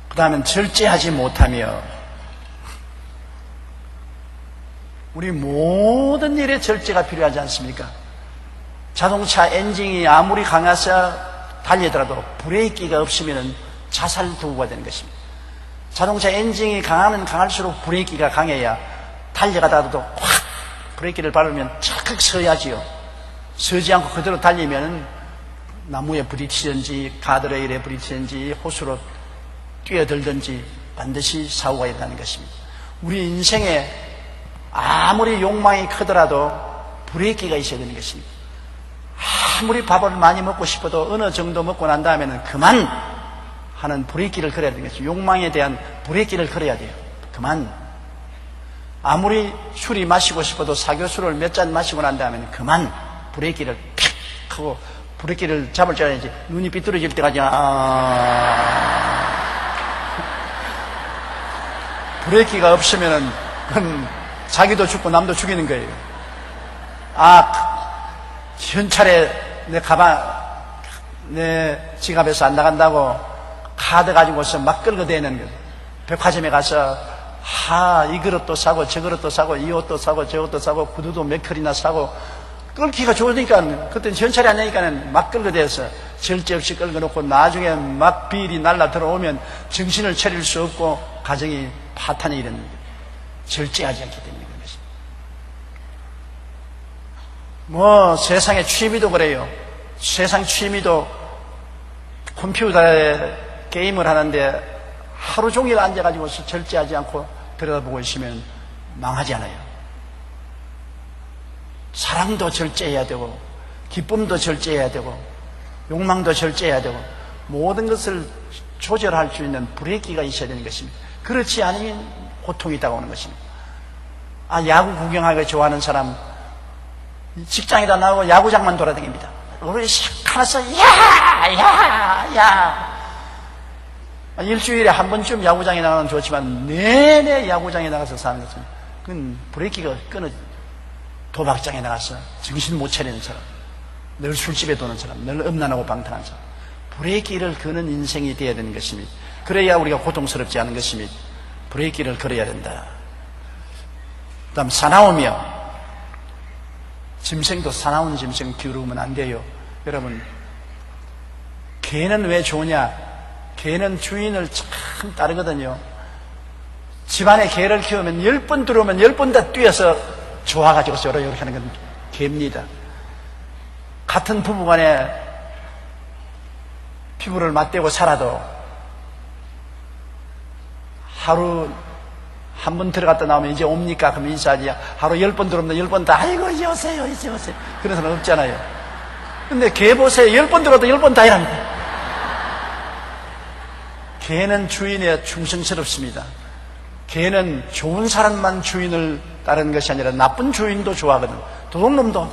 그 다음엔 절제하지 못하며 우리 모든 일에 절제가 필요하지 않습니까? 자동차 엔진이 아무리 강해서 달리더라도 브레이크가 없으면 자살 도구가 되는 것입니다. 자동차 엔진이 강하면 강할수록 브레이크가 강해야 달려가다가도 확 브레이크를 밟으면 찰칵 서야지요. 서지 않고 그대로 달리면 나무에 부딪히든지 가드레일에 부딪히든지 호수로 뛰어들든지 반드시 사고가 일어나는 것입니다. 우리 인생에 아무리 욕망이 크더라도 브레이크가 있어야 되는 것입니다. 아무리 밥을 많이 먹고 싶어도 어느 정도 먹고 난 다음에는 그만 하는 브레이크를 걸어야 되는 것입니다. 욕망에 대한 브레이크를 걸어야 돼요. 그만. 아무리 술이 마시고 싶어도 사교술을 몇 잔 마시고 난 다음에는 그만 브레이크를 픽 하고 브레이크를 잡을 줄 알아야지. 눈이 삐뚤어질 때까지 브레이크가 없으면은 그건 자기도 죽고 남도 죽이는 거예요. 현찰에 내 지갑에서 안 나간다고 카드 가지고서 막 끌고 다니는 거예요. 백화점에 가서 이 그릇도 사고 저 그릇도 사고 이 옷도 사고 저 옷도 사고 구두도 몇 컬이나 사고 끌기가 좋으니까 그때는 현찰이 안 되니까 막 끌고 다녀서 절제 없이 끌고 놓고 나중에 막 비일이 날라 들어오면 정신을 차릴 수 없고 가정이 파탄이 일어나는 거예요. 절제하지 않기 때문에 그런 것입니다. 세상의 취미도 그래요. 세상 취미도 컴퓨터에 게임을 하는데 하루 종일 앉아가지고 절제하지 않고 들여다보고 있으면 망하지 않아요. 사랑도 절제해야 되고 기쁨도 절제해야 되고 욕망도 절제해야 되고 모든 것을 조절할 수 있는 브레이크가 있어야 되는 것입니다. 그렇지 않으면 고통이 다가오는 것입니다. 야구 구경하기 좋아하는 사람 직장에다 나오고 야구장만 돌아다닙니다. 우리 가서 야 일주일에 한 번쯤 야구장에 나가면 좋지만 내내 야구장에 나가서 사는 것은 그건 브레이크가 끊어져. 도박장에 나가서 정신 못 차리는 사람, 늘 술집에 도는 사람, 늘 음란하고 방탕한 사람, 브레이크를 거는 인생이 되어야 되는 것입니다. 그래야 우리가 고통스럽지 않은 것입니다. 브레이크를 걸어야 된다. 그 다음 사나우며 짐승도 사나운 짐승 기르면 안 돼요. 여러분, 개는 왜 좋으냐? 개는 주인을 참 따르거든요. 집안에 개를 키우면 10번 들어오면 10번 다 뛰어서 좋아가지고 이렇게 하는 건 개입니다. 같은 부부간에 피부를 맞대고 살아도 하루 한 번 들어갔다 나오면 이제 옵니까? 그럼 인사하지. 하루 10번 들어오면 10번 다 아이고 이제 오세요 이제 오세요. 그런 사람 없잖아요. 근데 개 보세요. 10번 들어도 10번 다 이랍니다. 개는 주인에 충성스럽습니다. 개는 좋은 사람만 주인을 따르는 것이 아니라 나쁜 주인도 좋아하거든. 도둑놈도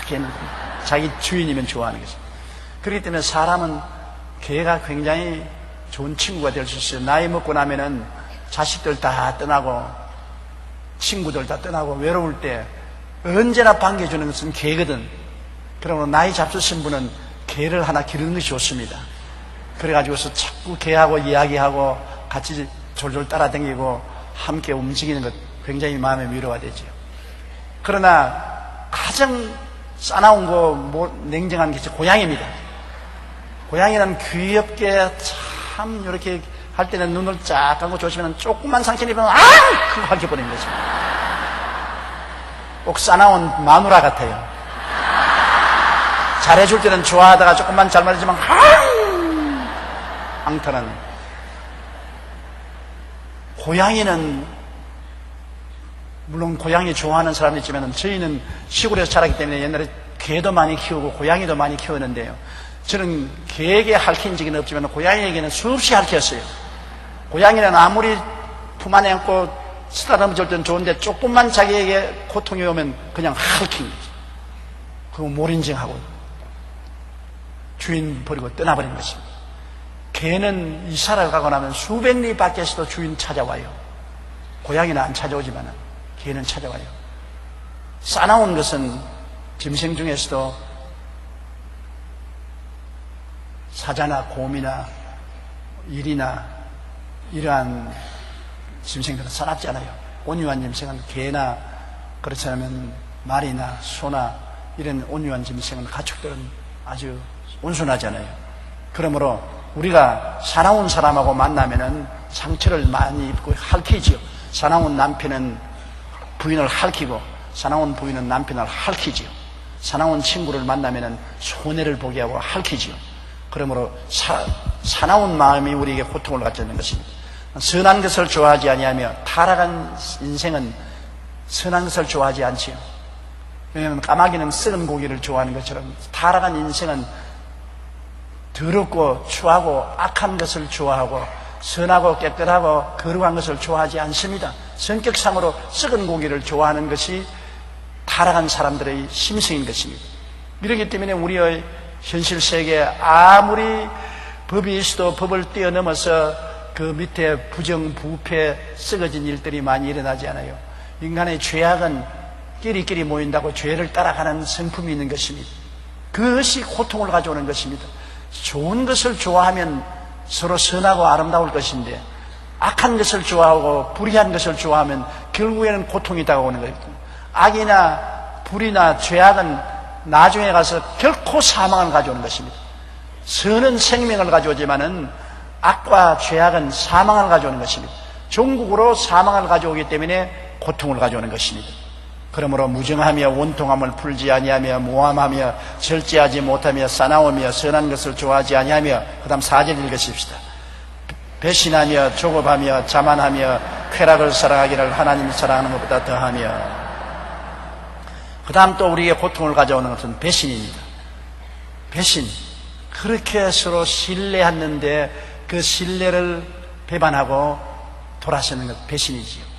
개는 자기 주인이면 좋아하는 것입니다. 그렇기 때문에 사람은 개가 굉장히 좋은 친구가 될 수 있어요. 나이 먹고 나면은 자식들 다 떠나고 친구들 다 떠나고 외로울 때 언제나 반겨주는 것은 개거든. 그러면 나이 잡수신 분은 개를 하나 기르는 것이 좋습니다. 그래가지고서 자꾸 개하고 이야기하고 같이 졸졸 따라다니고 함께 움직이는 것 굉장히 마음의 위로가 되죠. 그러나 가장 싸나운 거 냉정한 게 고양이입니다. 고양이는 귀엽게 참 이렇게 할 때는 눈을 쫙 감고 조심하면 조금만 상처를 입으면 그거 밝혀버리는 거죠. 꼭 싸나운 마누라 같아요. 잘해줄 때는 좋아하다가 조금만 잘못해주면 앙탈하는. 고양이는 물론 고양이 좋아하는 사람이 있지만 저희는 시골에서 자랐기 때문에 옛날에 개도 많이 키우고 고양이도 많이 키웠는데요. 저는 개에게 핥힌 적은 없지만 고양이에게는 수없이 핥혔어요. 고양이는 아무리 품 안에 안고 쓰다듬어줄 때는 좋은데 조금만 자기에게 고통이 오면 그냥 핥힌 거죠. 그거 몰인증하고 주인 버리고 떠나버린 것입니다. 개는 이사를 가고 나면 수백 리 밖에서도 주인 찾아와요. 고양이는 안 찾아오지만 개는 찾아와요. 싸나운 것은 짐승 중에서도 사자나 곰이나 일이나 이러한 짐승들은 사납지 않아요. 온유한 짐승은 개나 그렇지 않으면 말이나 소나 이런 온유한 짐승은 가축들은 아주 온순하잖아요. 그러므로 우리가 사나운 사람하고 만나면은 상처를 많이 입고 핥히지요. 사나운 남편은 부인을 핥히고 사나운 부인은 남편을 핥히지요. 사나운 친구를 만나면은 손해를 보게 하고 핥히지요. 그러므로 사나운 마음이 우리에게 고통을 갖게 하는 것입니다. 선한 것을 좋아하지 아니하며 타락한 인생은 선한 것을 좋아하지 않지요. 왜냐하면 까마귀는 썩은 고기를 좋아하는 것처럼 타락한 인생은 더럽고 추하고 악한 것을 좋아하고 선하고 깨끗하고 거룩한 것을 좋아하지 않습니다. 성격상으로 썩은 고기를 좋아하는 것이 타락한 사람들의 심성인 것입니다. 이렇기 때문에 우리의 현실 세계에 아무리 법이 있어도 법을 뛰어넘어서 그 밑에 부정, 부패, 썩어진 일들이 많이 일어나지 않아요. 인간의 죄악은 끼리끼리 모인다고 죄를 따라가는 성품이 있는 것입니다. 그것이 고통을 가져오는 것입니다. 좋은 것을 좋아하면 서로 선하고 아름다울 것인데 악한 것을 좋아하고 불의한 것을 좋아하면 결국에는 고통이 다가오는 거예요. 악이나 불의나 죄악은 나중에 가서 결코 사망을 가져오는 것입니다. 선은 생명을 가져오지만은 악과 죄악은 사망을 가져오는 것입니다. 종국으로 사망을 가져오기 때문에 고통을 가져오는 것입니다. 그러므로 무정하며 원통함을 풀지 아니하며 모함하며 절제하지 못하며 싸나우며 선한 것을 좋아하지 아니하며 그 다음 4절 읽으십시다. 배신하며 조급하며 자만하며 쾌락을 사랑하기를 하나님을 사랑하는 것보다 더하며 그 다음 또 우리에게 고통을 가져오는 것은 배신입니다. 배신. 그렇게 서로 신뢰했는데 그 신뢰를 배반하고 돌아서는 것 배신이지요.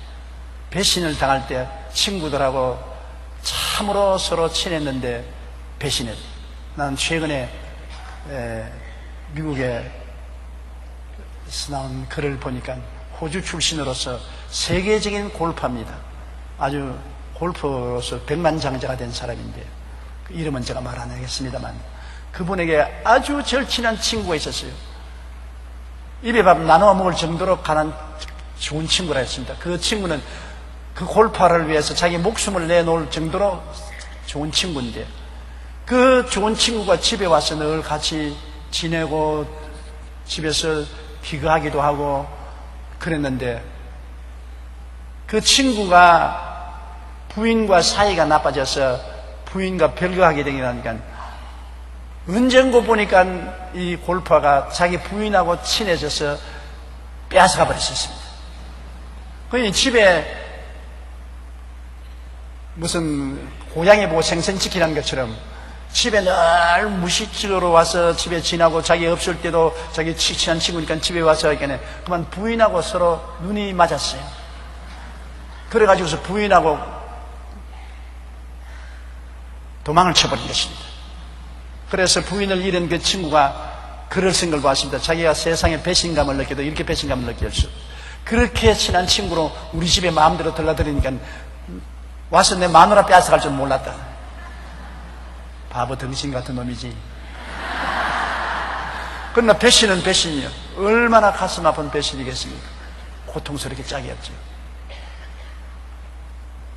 배신을 당할 때 친구들하고 참으로 서로 친했는데 배신했다. 나는 최근에 미국에서 나온 글을 보니까 호주 출신으로서 세계적인 골퍼입니다. 아주 골퍼로서 백만장자가 된 사람인데 그 이름은 제가 말 안 하겠습니다만 그분에게 아주 절친한 친구가 있었어요. 입에 밥 나눠 먹을 정도로 가난 좋은 친구라 했습니다. 그 친구는 그 골파를 위해서 자기 목숨을 내놓을 정도로 좋은 친구인데 그 좋은 친구가 집에 와서 늘 같이 지내고 집에서 비교하기도 하고 그랬는데 그 친구가 부인과 사이가 나빠져서 부인과 별거하게 되니까 언젠고 보니까 이 골파가 자기 부인하고 친해져서 빼앗아가 버렸었습니다. 그러니 집에 무슨 고양이 보고 생선지키라는 것처럼 집에 늘 무식적으로 와서 집에 지나고 자기 없을 때도 자기 친한 친구니까 집에 와서 그만 부인하고 서로 눈이 맞았어요. 그래가지고서 부인하고 도망을 쳐버린 것입니다. 그래서 부인을 잃은 그 친구가 글을 쓴 걸 봤습니다. 자기가 세상에 배신감을 느껴도 이렇게 배신감을 느낄 수 없어요. 그렇게 친한 친구로 우리 집에 마음대로 들러들으니까 와서 내 마누라 빼앗아갈 줄 몰랐다. 바보 덩신 같은 놈이지. 그러나 배신은 배신이요. 얼마나 가슴 아픈 배신이겠습니까? 고통스럽게 짝이었죠.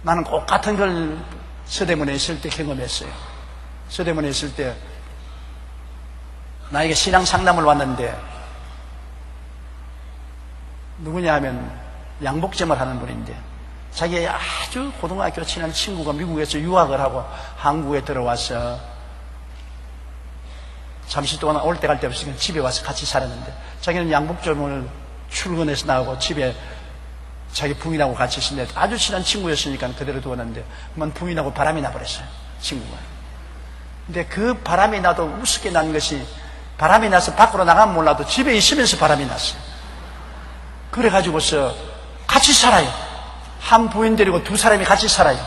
나는 꼭 같은 걸 서대문에 있을 때 경험했어요. 서대문에 있을 때 나에게 신앙 상담을 왔는데 누구냐 하면 양복점을 하는 분인데 자기의 아주 고등학교 친한 친구가 미국에서 유학을 하고 한국에 들어와서 잠시 동안 올 때 갈 때 없으니까 집에 와서 같이 살았는데 자기는 양복점을 출근해서 나오고 집에 자기 부인하고 같이 있었는데 아주 친한 친구였으니까 그대로 두었는데 그만 부인하고 바람이 나버렸어요. 친구가. 근데 그 바람이 나도 우습게 난 것이 바람이 나서 밖으로 나가면 몰라도 집에 있으면서 바람이 났어요. 그래가지고서 같이 살아요. 한 부인 데리고 두 사람이 같이 살아요.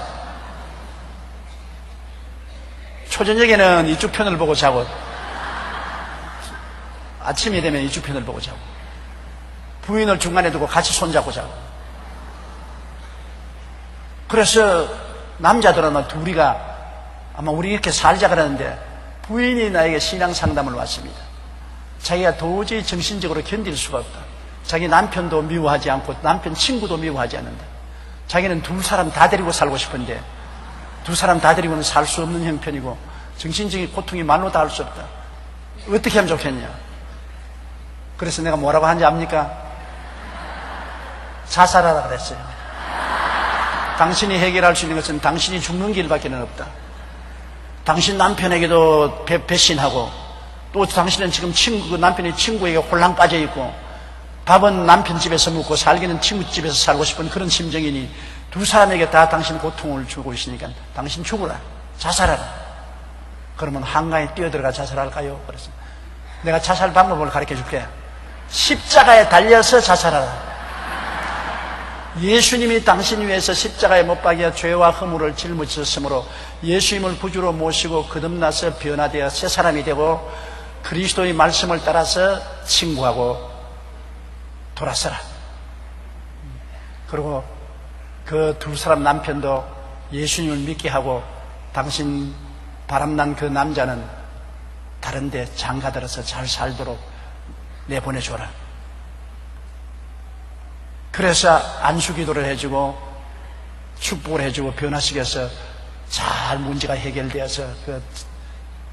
초저녁에는 이쪽 편을 보고 자고 아침이 되면 이쪽 편을 보고 자고 부인을 중간에 두고 같이 손잡고 자고 그래서 남자들은 둘이가 아마 우리 이렇게 살자 그러는데 부인이 나에게 신앙 상담을 왔습니다. 자기가 도저히 정신적으로 견딜 수가 없다. 자기 남편도 미워하지 않고 남편 친구도 미워하지 않는다. 자기는 두 사람 다 데리고 살고 싶은데 두 사람 다 데리고는 살 수 없는 형편이고 정신적인 고통이 말로 다 할 수 없다. 어떻게 하면 좋겠냐? 그래서 내가 뭐라고 하는지 압니까? 자살하라 그랬어요. 당신이 해결할 수 있는 것은 당신이 죽는 길밖에 없다. 당신 남편에게도 배신하고 또 당신은 지금 남편이 친구에게 홀랑 빠져 있고 밥은 남편 집에서 먹고 살기는 친구 집에서 살고 싶은 그런 심정이니 두 사람에게 다 당신 고통을 주고 있으니까 당신 죽으라. 자살하라. 그러면 한가에 뛰어들어가 자살할까요? 그래서 내가 자살 방법을 가르쳐 줄게. 십자가에 달려서 자살하라. 예수님이 당신 위해서 십자가에 못 박여 죄와 허물을 짊어지셨으므로 예수님을 구주로 모시고 거듭나서 변화되어 새 사람이 되고 그리스도의 말씀을 따라서 친구하고 돌아서라. 그리고 그 두 사람 남편도 예수님을 믿게 하고 당신 바람난 그 남자는 다른 데 장가들어서 잘 살도록 내보내줘라. 그래서 안수기도를 해주고 축복을 해주고 변화시켜서 잘 문제가 해결되어서 그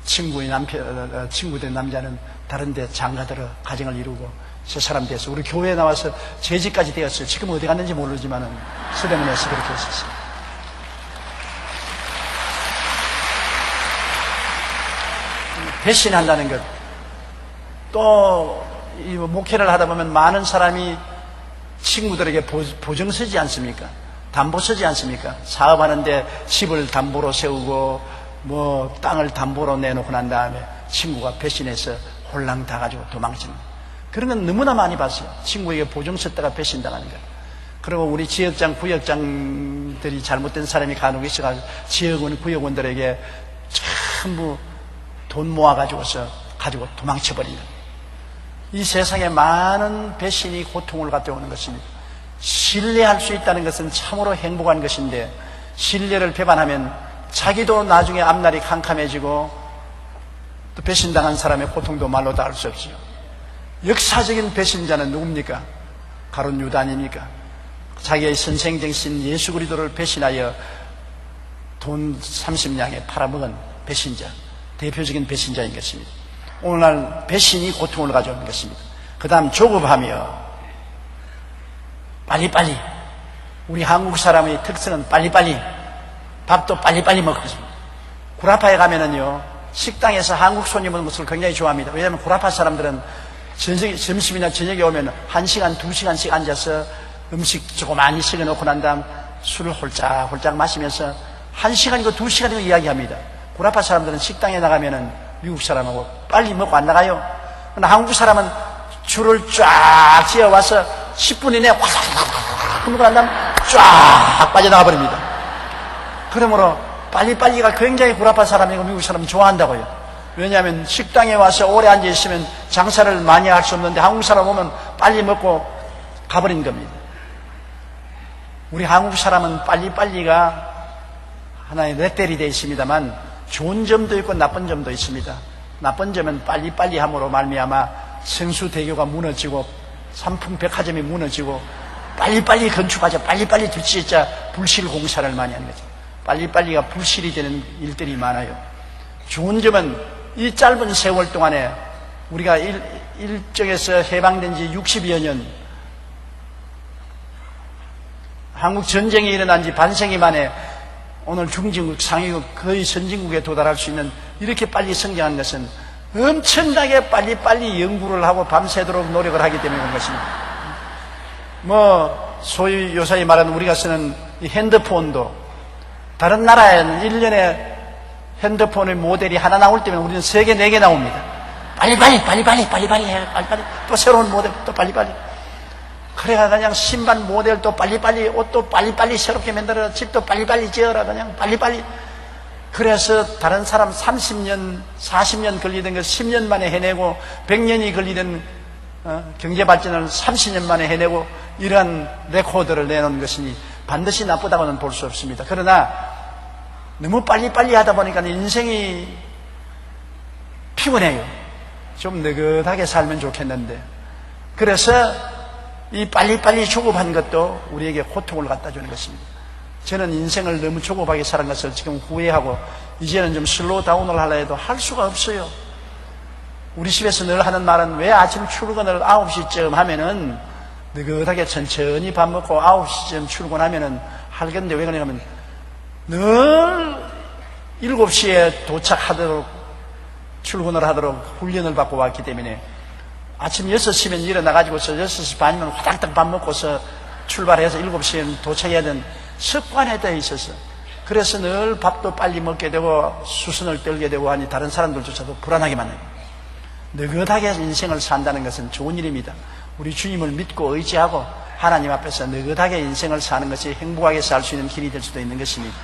친구된 남자는 다른 데 장가들어 가정을 이루고 새 사람 돼서 우리 교회에 나와서 재직까지 되었어요. 지금 어디 갔는지 모르지만은 서대문에서 그렇게 했었어요. 배신한다는 것. 또 이 목회를 하다 보면 많은 사람이 친구들에게 보증 서지 않습니까? 담보 서지 않습니까? 사업하는데 집을 담보로 세우고 뭐 땅을 담보로 내놓고 난 다음에 친구가 배신해서 홀랑 다 가지고 도망치는 거예요. 그런 건 너무나 많이 봤어요. 친구에게 보증 섰다가 배신당하는 거예요. 그리고 우리 지역장, 구역장들이 잘못된 사람이 간혹 있어가지고 지역원, 구역원들에게 전부 돈 모아가지고서 가지고 도망쳐버리는 거예요. 이 세상에 많은 배신이 고통을 가져오는 것입니다. 신뢰할 수 있다는 것은 참으로 행복한 것인데 신뢰를 배반하면 자기도 나중에 앞날이 캄캄해지고 또 배신당한 사람의 고통도 말로 다 할 수 없지요. 역사적인 배신자는 누굽니까? 가룟 유다 아닙니까? 자기의 선생 되신 예수 그리스도를 배신하여 돈 30냥에 팔아먹은 배신자, 대표적인 배신자인 것입니다. 오늘날 배신이 고통을 가져오는 것입니다. 그 다음 조급하며 빨리빨리. 우리 한국 사람의 특성은 빨리빨리. 밥도 빨리빨리 먹습니다. 구라파에 가면은요, 식당에서 한국 손님 오는 것을 굉장히 좋아합니다. 왜냐하면 구라파 사람들은 점심이나 저녁에 오면 1시간, 2시간씩 앉아서 음식 조그마히 식어놓고 난 다음 술을 홀짝홀짝 마시면서 1시간이고 2시간이고 이야기합니다. 구라파 사람들은 식당에 나가면은 미국 사람하고 빨리 먹고 안 나가요. 그러나 한국 사람은 줄을 쫙 지어와서 10분 이내에 화삭 먹고 난 다음 쫙 빠져나가 버립니다. 그러므로 빨리빨리가 굉장히 구라파 사람이고 미국 사람은 좋아한다고요. 왜냐하면 식당에 와서 오래 앉아있으면 장사를 많이 할 수 없는데 한국 사람 오면 빨리 먹고 가버린 겁니다. 우리 한국 사람은 빨리빨리가 하나의 렛벨이 되어 있습니다만 좋은 점도 있고 나쁜 점도 있습니다. 나쁜 점은 빨리빨리 함으로 말미암아 성수대교가 무너지고 삼풍백화점이 무너지고 빨리빨리 건축하자, 빨리빨리 뒤치자 불실 공사를 많이 하는 거죠. 빨리빨리가 불실이 되는 일들이 많아요. 좋은 점은 이 짧은 세월 동안에 우리가 일정에서 해방된 지 60여 년, 한국 전쟁이 일어난 지 반세기 만에 오늘 중진국, 상위국, 거의 선진국에 도달할 수 있는 이렇게 빨리 성장한 것은 엄청나게 빨리빨리 연구를 하고 밤새도록 노력을 하기 때문에 그런 것입니다. 소위 요사이 말하는 우리가 쓰는 이 핸드폰도 다른 나라에는 1년에 핸드폰의 모델이 하나 나올 때면 우리는 3개, 4개 나옵니다. 빨리빨리 해. 빨리빨리. 또 새로운 모델, 또 빨리빨리. 그래가 그냥 신발 모델도 빨리빨리, 옷도 빨리빨리 새롭게 만들어라, 집도 빨리빨리 지어라, 그냥 빨리빨리. 그래서 다른 사람 30년, 40년 걸리던 걸 10년 만에 해내고 100년이 걸리던 경제 발전을 30년 만에 해내고 이러한 레코드를 내놓은 것이니 반드시 나쁘다고는 볼 수 없습니다. 그러나 너무 빨리빨리 하다 보니까 인생이 피곤해요. 좀 느긋하게 살면 좋겠는데. 그래서 이 빨리빨리 조급한 것도 우리에게 고통을 갖다 주는 것입니다. 저는 인생을 너무 조급하게 살은 것을 지금 후회하고 이제는 좀 슬로우 다운을 하려 해도 할 수가 없어요. 우리 집에서 늘 하는 말은 왜 아침 출근을 9시쯤 하면은 느긋하게 천천히 밥 먹고 9시쯤 출근하면은 할 건데 왜 그러냐면 늘 7시에 도착하도록 출근을 하도록 훈련을 받고 왔기 때문에 아침 6시면 일어나가지고서 6시 반이면 화닥닥 밥 먹고서 출발해서 7시에 도착해야 되는 습관에 되어 있어서 그래서 늘 밥도 빨리 먹게 되고 수선을 떨게 되고 하니 다른 사람들조차도 불안하게 만나요. 느긋하게 인생을 산다는 것은 좋은 일입니다. 우리 주님을 믿고 의지하고 하나님 앞에서 느긋하게 인생을 사는 것이 행복하게 살 수 있는 길이 될 수도 있는 것입니다.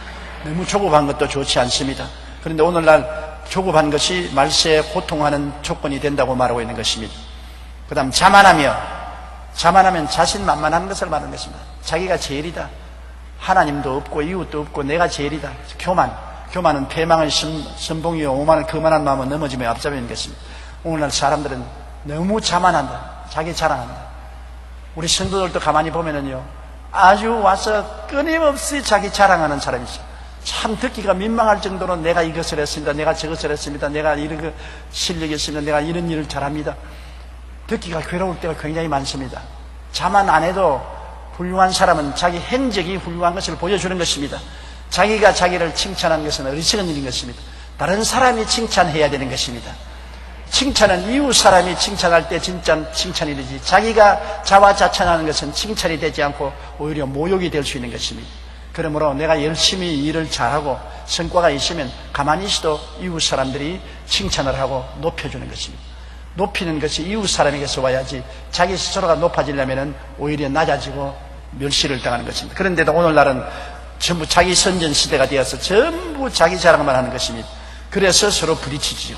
너무 조급한 것도 좋지 않습니다. 그런데 오늘날 조급한 것이 말세에 고통하는 조건이 된다고 말하고 있는 것입니다. 그 다음 자만하면 자신만만한 것을 말하는 것입니다. 자기가 제일이다. 하나님도 없고 이웃도 없고 내가 제일이다. 교만은 패망의 선봉이요 오만은 거만한 마음은 넘어지며 앞잡이는 것입니다. 오늘날 사람들은 너무 자만한다. 자기 자랑한다. 우리 성도들도 가만히 보면은요 아주 와서 끊임없이 자기 자랑하는 사람이 있어요. 참 듣기가 민망할 정도로 내가 이것을 했습니다. 내가 저것을 했습니다. 내가 이런 실력이 있습니다. 내가 이런 일을 잘합니다. 듣기가 괴로울 때가 굉장히 많습니다. 자만 안 해도 훌륭한 사람은 자기 행적이 훌륭한 것을 보여주는 것입니다. 자기가 자기를 칭찬하는 것은 어리석은 일인 것입니다. 다른 사람이 칭찬해야 되는 것입니다. 칭찬은 이웃 사람이 칭찬할 때 진짜 칭찬이 되지 자기가 자화자찬하는 것은 칭찬이 되지 않고 오히려 모욕이 될 수 있는 것입니다. 그러므로 내가 열심히 일을 잘하고 성과가 있으면 가만히 있어도 이웃 사람들이 칭찬을 하고 높여주는 것입니다. 높이는 것이 이웃 사람에게서 와야지 자기 스스로가 높아지려면 오히려 낮아지고 멸시를 당하는 것입니다. 그런데도 오늘날은 전부 자기 선전시대가 되어서 전부 자기 자랑만 하는 것입니다. 그래서 서로 부딪히지요.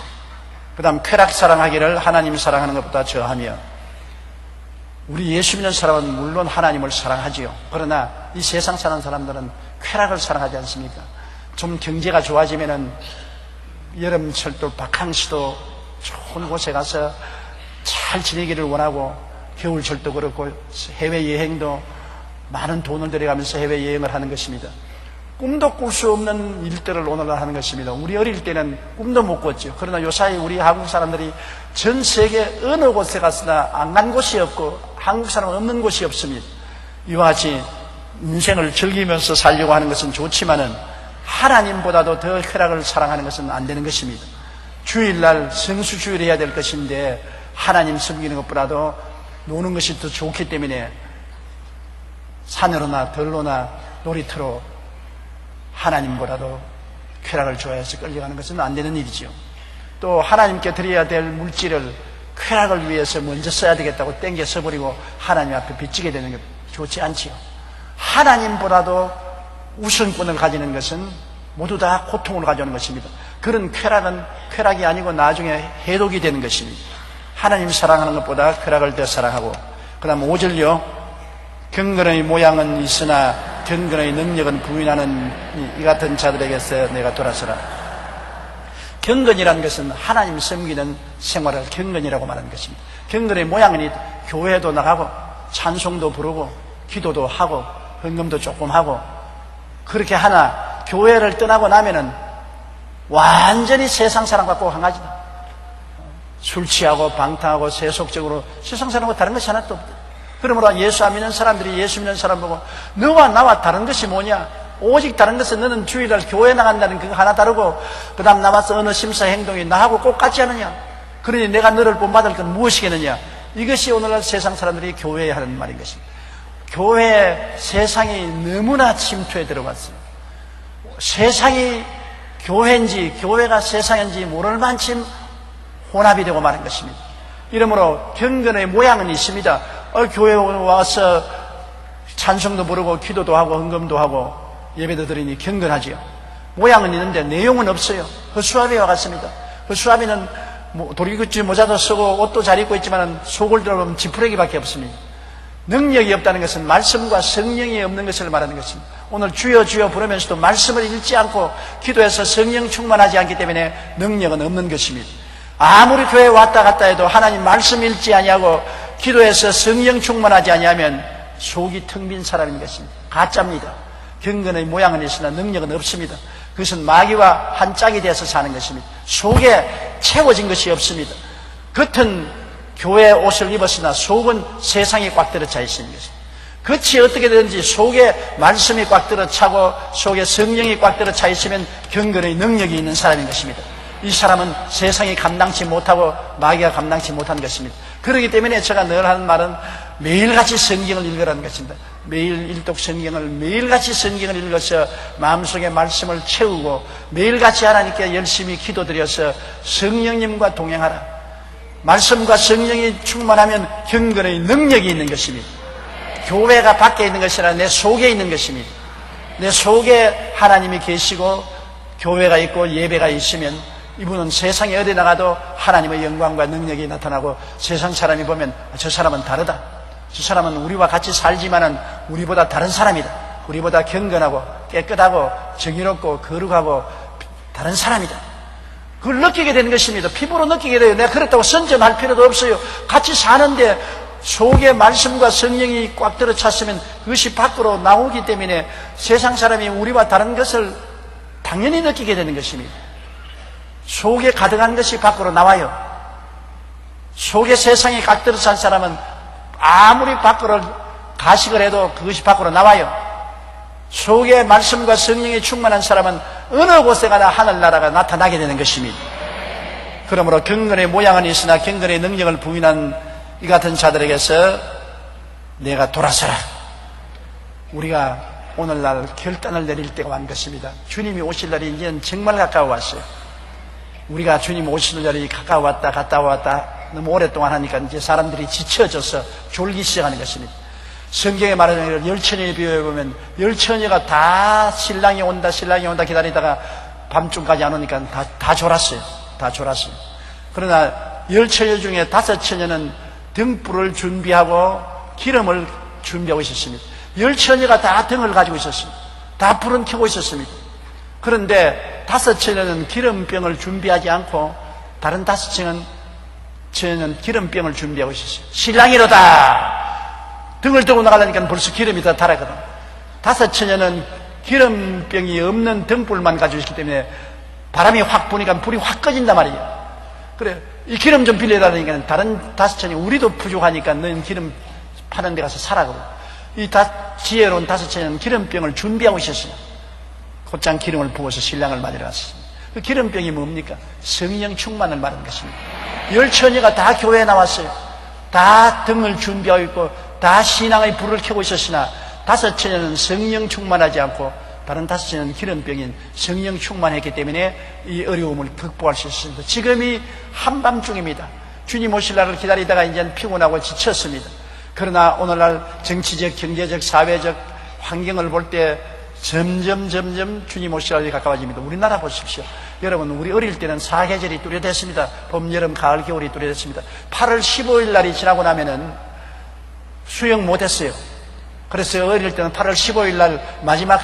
그 다음 쾌락 사랑하기를 하나님 사랑하는 것보다 저하며 우리 예수 믿는 사람은 물론 하나님을 사랑하지요. 그러나 이 세상 사는 사람들은 쾌락을 사랑하지 않습니까? 좀 경제가 좋아지면은 여름철도 바캉스도 좋은 곳에 가서 잘 지내기를 원하고 겨울철도 그렇고 해외여행도 많은 돈을 들여가면서 해외여행을 하는 것입니다. 꿈도 꿀 수 없는 일들을 오늘날 하는 것입니다. 우리 어릴 때는 꿈도 못 꿨죠. 그러나 요사이 우리 한국 사람들이 전 세계 어느 곳에 갔으나 안 간 곳이 없고 한국 사람은 없는 곳이 없습니다. 이와 같이 인생을 즐기면서 살려고 하는 것은 좋지만은 하나님보다도 더 쾌락을 사랑하는 것은 안 되는 것입니다. 주일날 성수주일 해야 될 것인데 하나님 섬기는 것보다도 노는 것이 더 좋기 때문에 산으로나 들로나 놀이터로 하나님보다도 쾌락을 좋아해서 끌려가는 것은 안 되는 일이죠. 또 하나님께 드려야 될 물질을 쾌락을 위해서 먼저 써야 되겠다고 땡겨 써버리고 하나님 앞에 빚지게 되는 게 좋지 않지요. 하나님보다도 우선권을 가지는 것은 모두 다 고통을 가져오는 것입니다. 그런 쾌락은 쾌락이 아니고 나중에 해독이 되는 것입니다. 하나님 사랑하는 것보다 쾌락을 더 사랑하고 그 다음 5절요 경건의 모양은 있으나 경건의 능력은 부인하는 이 같은 자들에게서 내가 돌아서라. 경건이라는 것은 하나님 섬기는 생활을 경건이라고 말하는 것입니다. 경건의 모양은 교회도 나가고 찬송도 부르고 기도도 하고 헌금도 조금 하고 그렇게 하나 교회를 떠나고 나면은 완전히 세상 사람 같고 한 가지다. 술 취하고 방탕하고 세속적으로 세상 사람과 다른 것이 하나도 없다. 그러므로 예수 안 믿는 사람들이 예수 믿는 사람 보고 너와 나와 다른 것이 뭐냐? 오직 다른 것은 너는 주일날 교회 나간다는 그거 하나 다르고 그 다음 남아서 어느 심사 행동이 나하고 꼭 같지 않느냐? 그러니 내가 너를 본받을 건 무엇이겠느냐? 이것이 오늘날 세상 사람들이 교회에 하는 말인 것입니다. 교회 세상이 너무나 침투에 들어갔어요. 세상이 교회인지 교회가 세상인지 모를 만큼 혼합이 되고 마는 것입니다. 이러므로 경건의 모양은 있습니다. 교회에 와서 찬송도 부르고 기도도 하고 헌금도 하고 예배도 드리니 경건하지요. 모양은 있는데 내용은 없어요. 허수아비와 같습니다. 허수아비는 도리굿즈 모자도 쓰고 옷도 잘 입고 있지만 속을 들어보면 지푸레기밖에 없습니다. 능력이 없다는 것은 말씀과 성령이 없는 것을 말하는 것입니다. 오늘 주여 주여 부르면서도 말씀을 읽지 않고 기도해서 성령 충만하지 않기 때문에 능력은 없는 것입니다. 아무리 교회에 왔다 갔다 해도 하나님 말씀 읽지 아니하고 기도해서 성령 충만하지 아니하면 속이 텅 빈 사람인 것입니다. 가짜입니다. 경건의 모양은 있으나 능력은 없습니다. 그것은 마귀와 한 짝이 되어서 사는 것입니다. 속에 채워진 것이 없습니다. 겉은 교회 옷을 입었으나 속은 세상에 꽉 들어차 있는 것입니다. 겉이 어떻게 되든지 속에 말씀이 꽉 들어차고 속에 성령이 꽉 들어차 있으면 경건의 능력이 있는 사람인 것입니다. 이 사람은 세상이 감당치 못하고 마귀가 감당치 못하는 것입니다. 그렇기 때문에 제가 늘 하는 말은 매일같이 성경을 읽으라는 것입니다. 매일 일독 성경을 매일같이 성경을 읽어서 마음속에 말씀을 채우고 매일같이 하나님께 열심히 기도드려서 성령님과 동행하라. 말씀과 성령이 충만하면 경건의 능력이 있는 것입니다. 교회가 밖에 있는 것이 아니라 내 속에 있는 것입니다. 내 속에 하나님이 계시고 교회가 있고 예배가 있으면 이분은 세상에 어디 나가도 하나님의 영광과 능력이 나타나고 세상 사람이 보면 저 사람은 다르다. 저 사람은 우리와 같이 살지만은 우리보다 다른 사람이다. 우리보다 경건하고 깨끗하고 정의롭고 거룩하고 다른 사람이다. 그걸 느끼게 되는 것입니다. 피부로 느끼게 돼요. 내가 그렇다고 선전할 필요도 없어요. 같이 사는데 속에 말씀과 성령이 꽉 들어찼으면 그것이 밖으로 나오기 때문에 세상 사람이 우리와 다른 것을 당연히 느끼게 되는 것입니다. 속에 가득한 것이 밖으로 나와요. 속에 세상이 꽉 들어찬 사람은 아무리 밖으로 가식을 해도 그것이 밖으로 나와요. 속에 말씀과 성령이 충만한 사람은 어느 곳에 가나 하늘나라가 나타나게 되는 것입니다. 그러므로 경건의 모양은 있으나 경건의 능력을 부인한 이 같은 자들에게서 내가 돌아서라. 우리가 오늘날 결단을 내릴 때가 왔는 것입니다. 주님이 오실 날이 이제는 정말 가까워 왔어요. 우리가 주님 오실 날이 가까워 왔다 갔다 왔다 너무 오랫동안 하니까 이제 사람들이 지쳐져서 졸기 시작하는 것입니다. 성경에 말하는 열처녀의 비유에 보면 열처녀가 다 신랑이 온다 기다리다가 밤중까지 안 오니까 다 졸았어요. 다 졸았어요. 그러나 열처녀 중에 5처녀는 등불을 준비하고 기름을 준비하고 있었습니다. 열처녀가 다 등을 가지고 있었습니다. 다 불은 켜고 있었습니다. 그런데 5처녀는 기름병을 준비하지 않고 다른 5처녀는 기름병을 준비하고 있었어요. 신랑이로다! 등을 들고 나가려니까 벌써 기름이 다 달았거든. 5처녀는 기름병이 없는 등불만 가지고 있기 때문에 바람이 확 부니까 불이 확 꺼진단 말이에요. 그래, 이 기름 좀 빌려달라니까 다른 5처녀 우리도 부족하니까 너는 기름 파는 데 가서 사라고. 이 지혜로운 5처녀는 기름병을 준비하고 있었어요. 곧장 기름을 부어서 신랑을 맞으러 갔습니다. 그 기름병이 뭡니까? 성령 충만을 말하는 것입니다. 10처녀가 다 교회에 나왔어요. 다 등을 준비하고 있고 다 신앙의 불을 켜고 있었으나 5처녀는 성령 충만하지 않고 다른 5처녀는 기름병인 성령 충만했기 때문에 이 어려움을 극복할 수 있습니다. 지금이 한밤중입니다. 주님 오실 날을 기다리다가 이제 피곤하고 지쳤습니다. 그러나 오늘날 정치적, 경제적, 사회적 환경을 볼 때 점점 주님 오실 날이 가까워집니다. 우리나라 보십시오. 여러분, 우리 어릴 때는 사계절이 뚜렷했습니다. 봄, 여름, 가을, 겨울이 뚜렷했습니다. 8월 15일 날이 지나고 나면은 수영 못했어요. 그래서 어릴 때는 8월 15일 날 마지막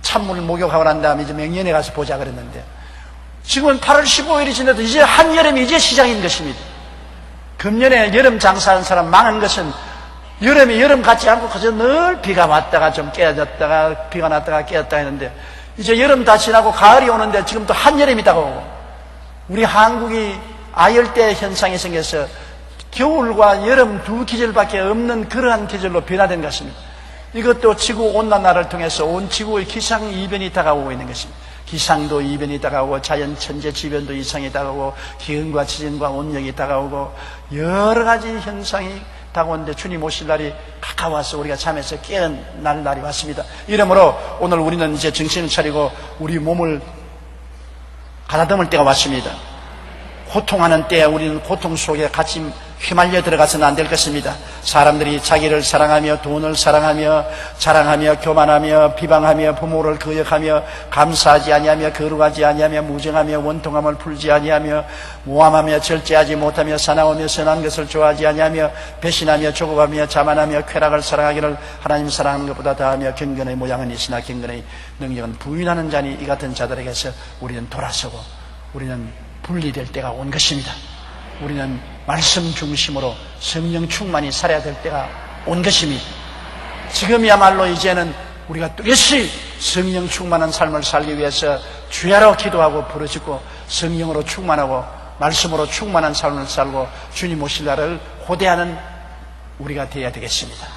찬물을 목욕하고 난 다음에 이제 맹년에 가서 보자 그랬는데 지금은 8월 15일이 지나도 이제 한여름이 이제 시작인 것입니다. 금년에 여름 장사하는 사람 망한 것은 여름이 여름 같지 않고 그저 늘 비가 왔다가 좀 깨졌다가 비가 났다가 깨졌다 했는데 이제 여름 다 지나고 가을이 오는데 지금 또 한여름이 다가오고 우리 한국이 아열대 현상이 생겨서 겨울과 여름 두 계절밖에 없는 그러한 계절로 변화된 것입니다. 이것도 지구온난화를 통해서 온 지구의 기상이변이 다가오고 있는 것입니다. 기상도 이변이 다가오고 자연 천재 지변도 이상이 다가오고 기온과 지진과 온역이 다가오고 여러 가지 현상이 다가오는데 주님 오실 날이 가까워서 우리가 잠에서 깨어날 날이 왔습니다. 이러므로 오늘 우리는 이제 정신을 차리고 우리 몸을 가다듬을 때가 왔습니다. 고통하는 때에 우리는 고통 속에 같이 휘말려 들어가서는 안 될 것입니다. 사람들이 자기를 사랑하며 돈을 사랑하며 자랑하며 교만하며 비방하며 부모를 거역하며 감사하지 아니하며 거룩하지 아니하며 무정하며 원통함을 풀지 아니하며 모함하며 절제하지 못하며 사나우며 선한 것을 좋아하지 아니하며 배신하며 조급하며 자만하며 쾌락을 사랑하기를 하나님 사랑하는 것보다 더하며 경건의 모양은 있으나 경건의 능력은 부인하는 자니 이 같은 자들에게서 우리는 돌아서고 우리는 분리될 때가 온 것입니다. 우리는 말씀 중심으로 성령 충만히 살아야 될 때가 온 것입니다. 지금이야말로 이제는 우리가 뚜렷이 성령 충만한 삶을 살기 위해서 주야로 기도하고 부르짖고 성령으로 충만하고 말씀으로 충만한 삶을 살고 주님 오실 날을 호대하는 우리가 되어야 되겠습니다.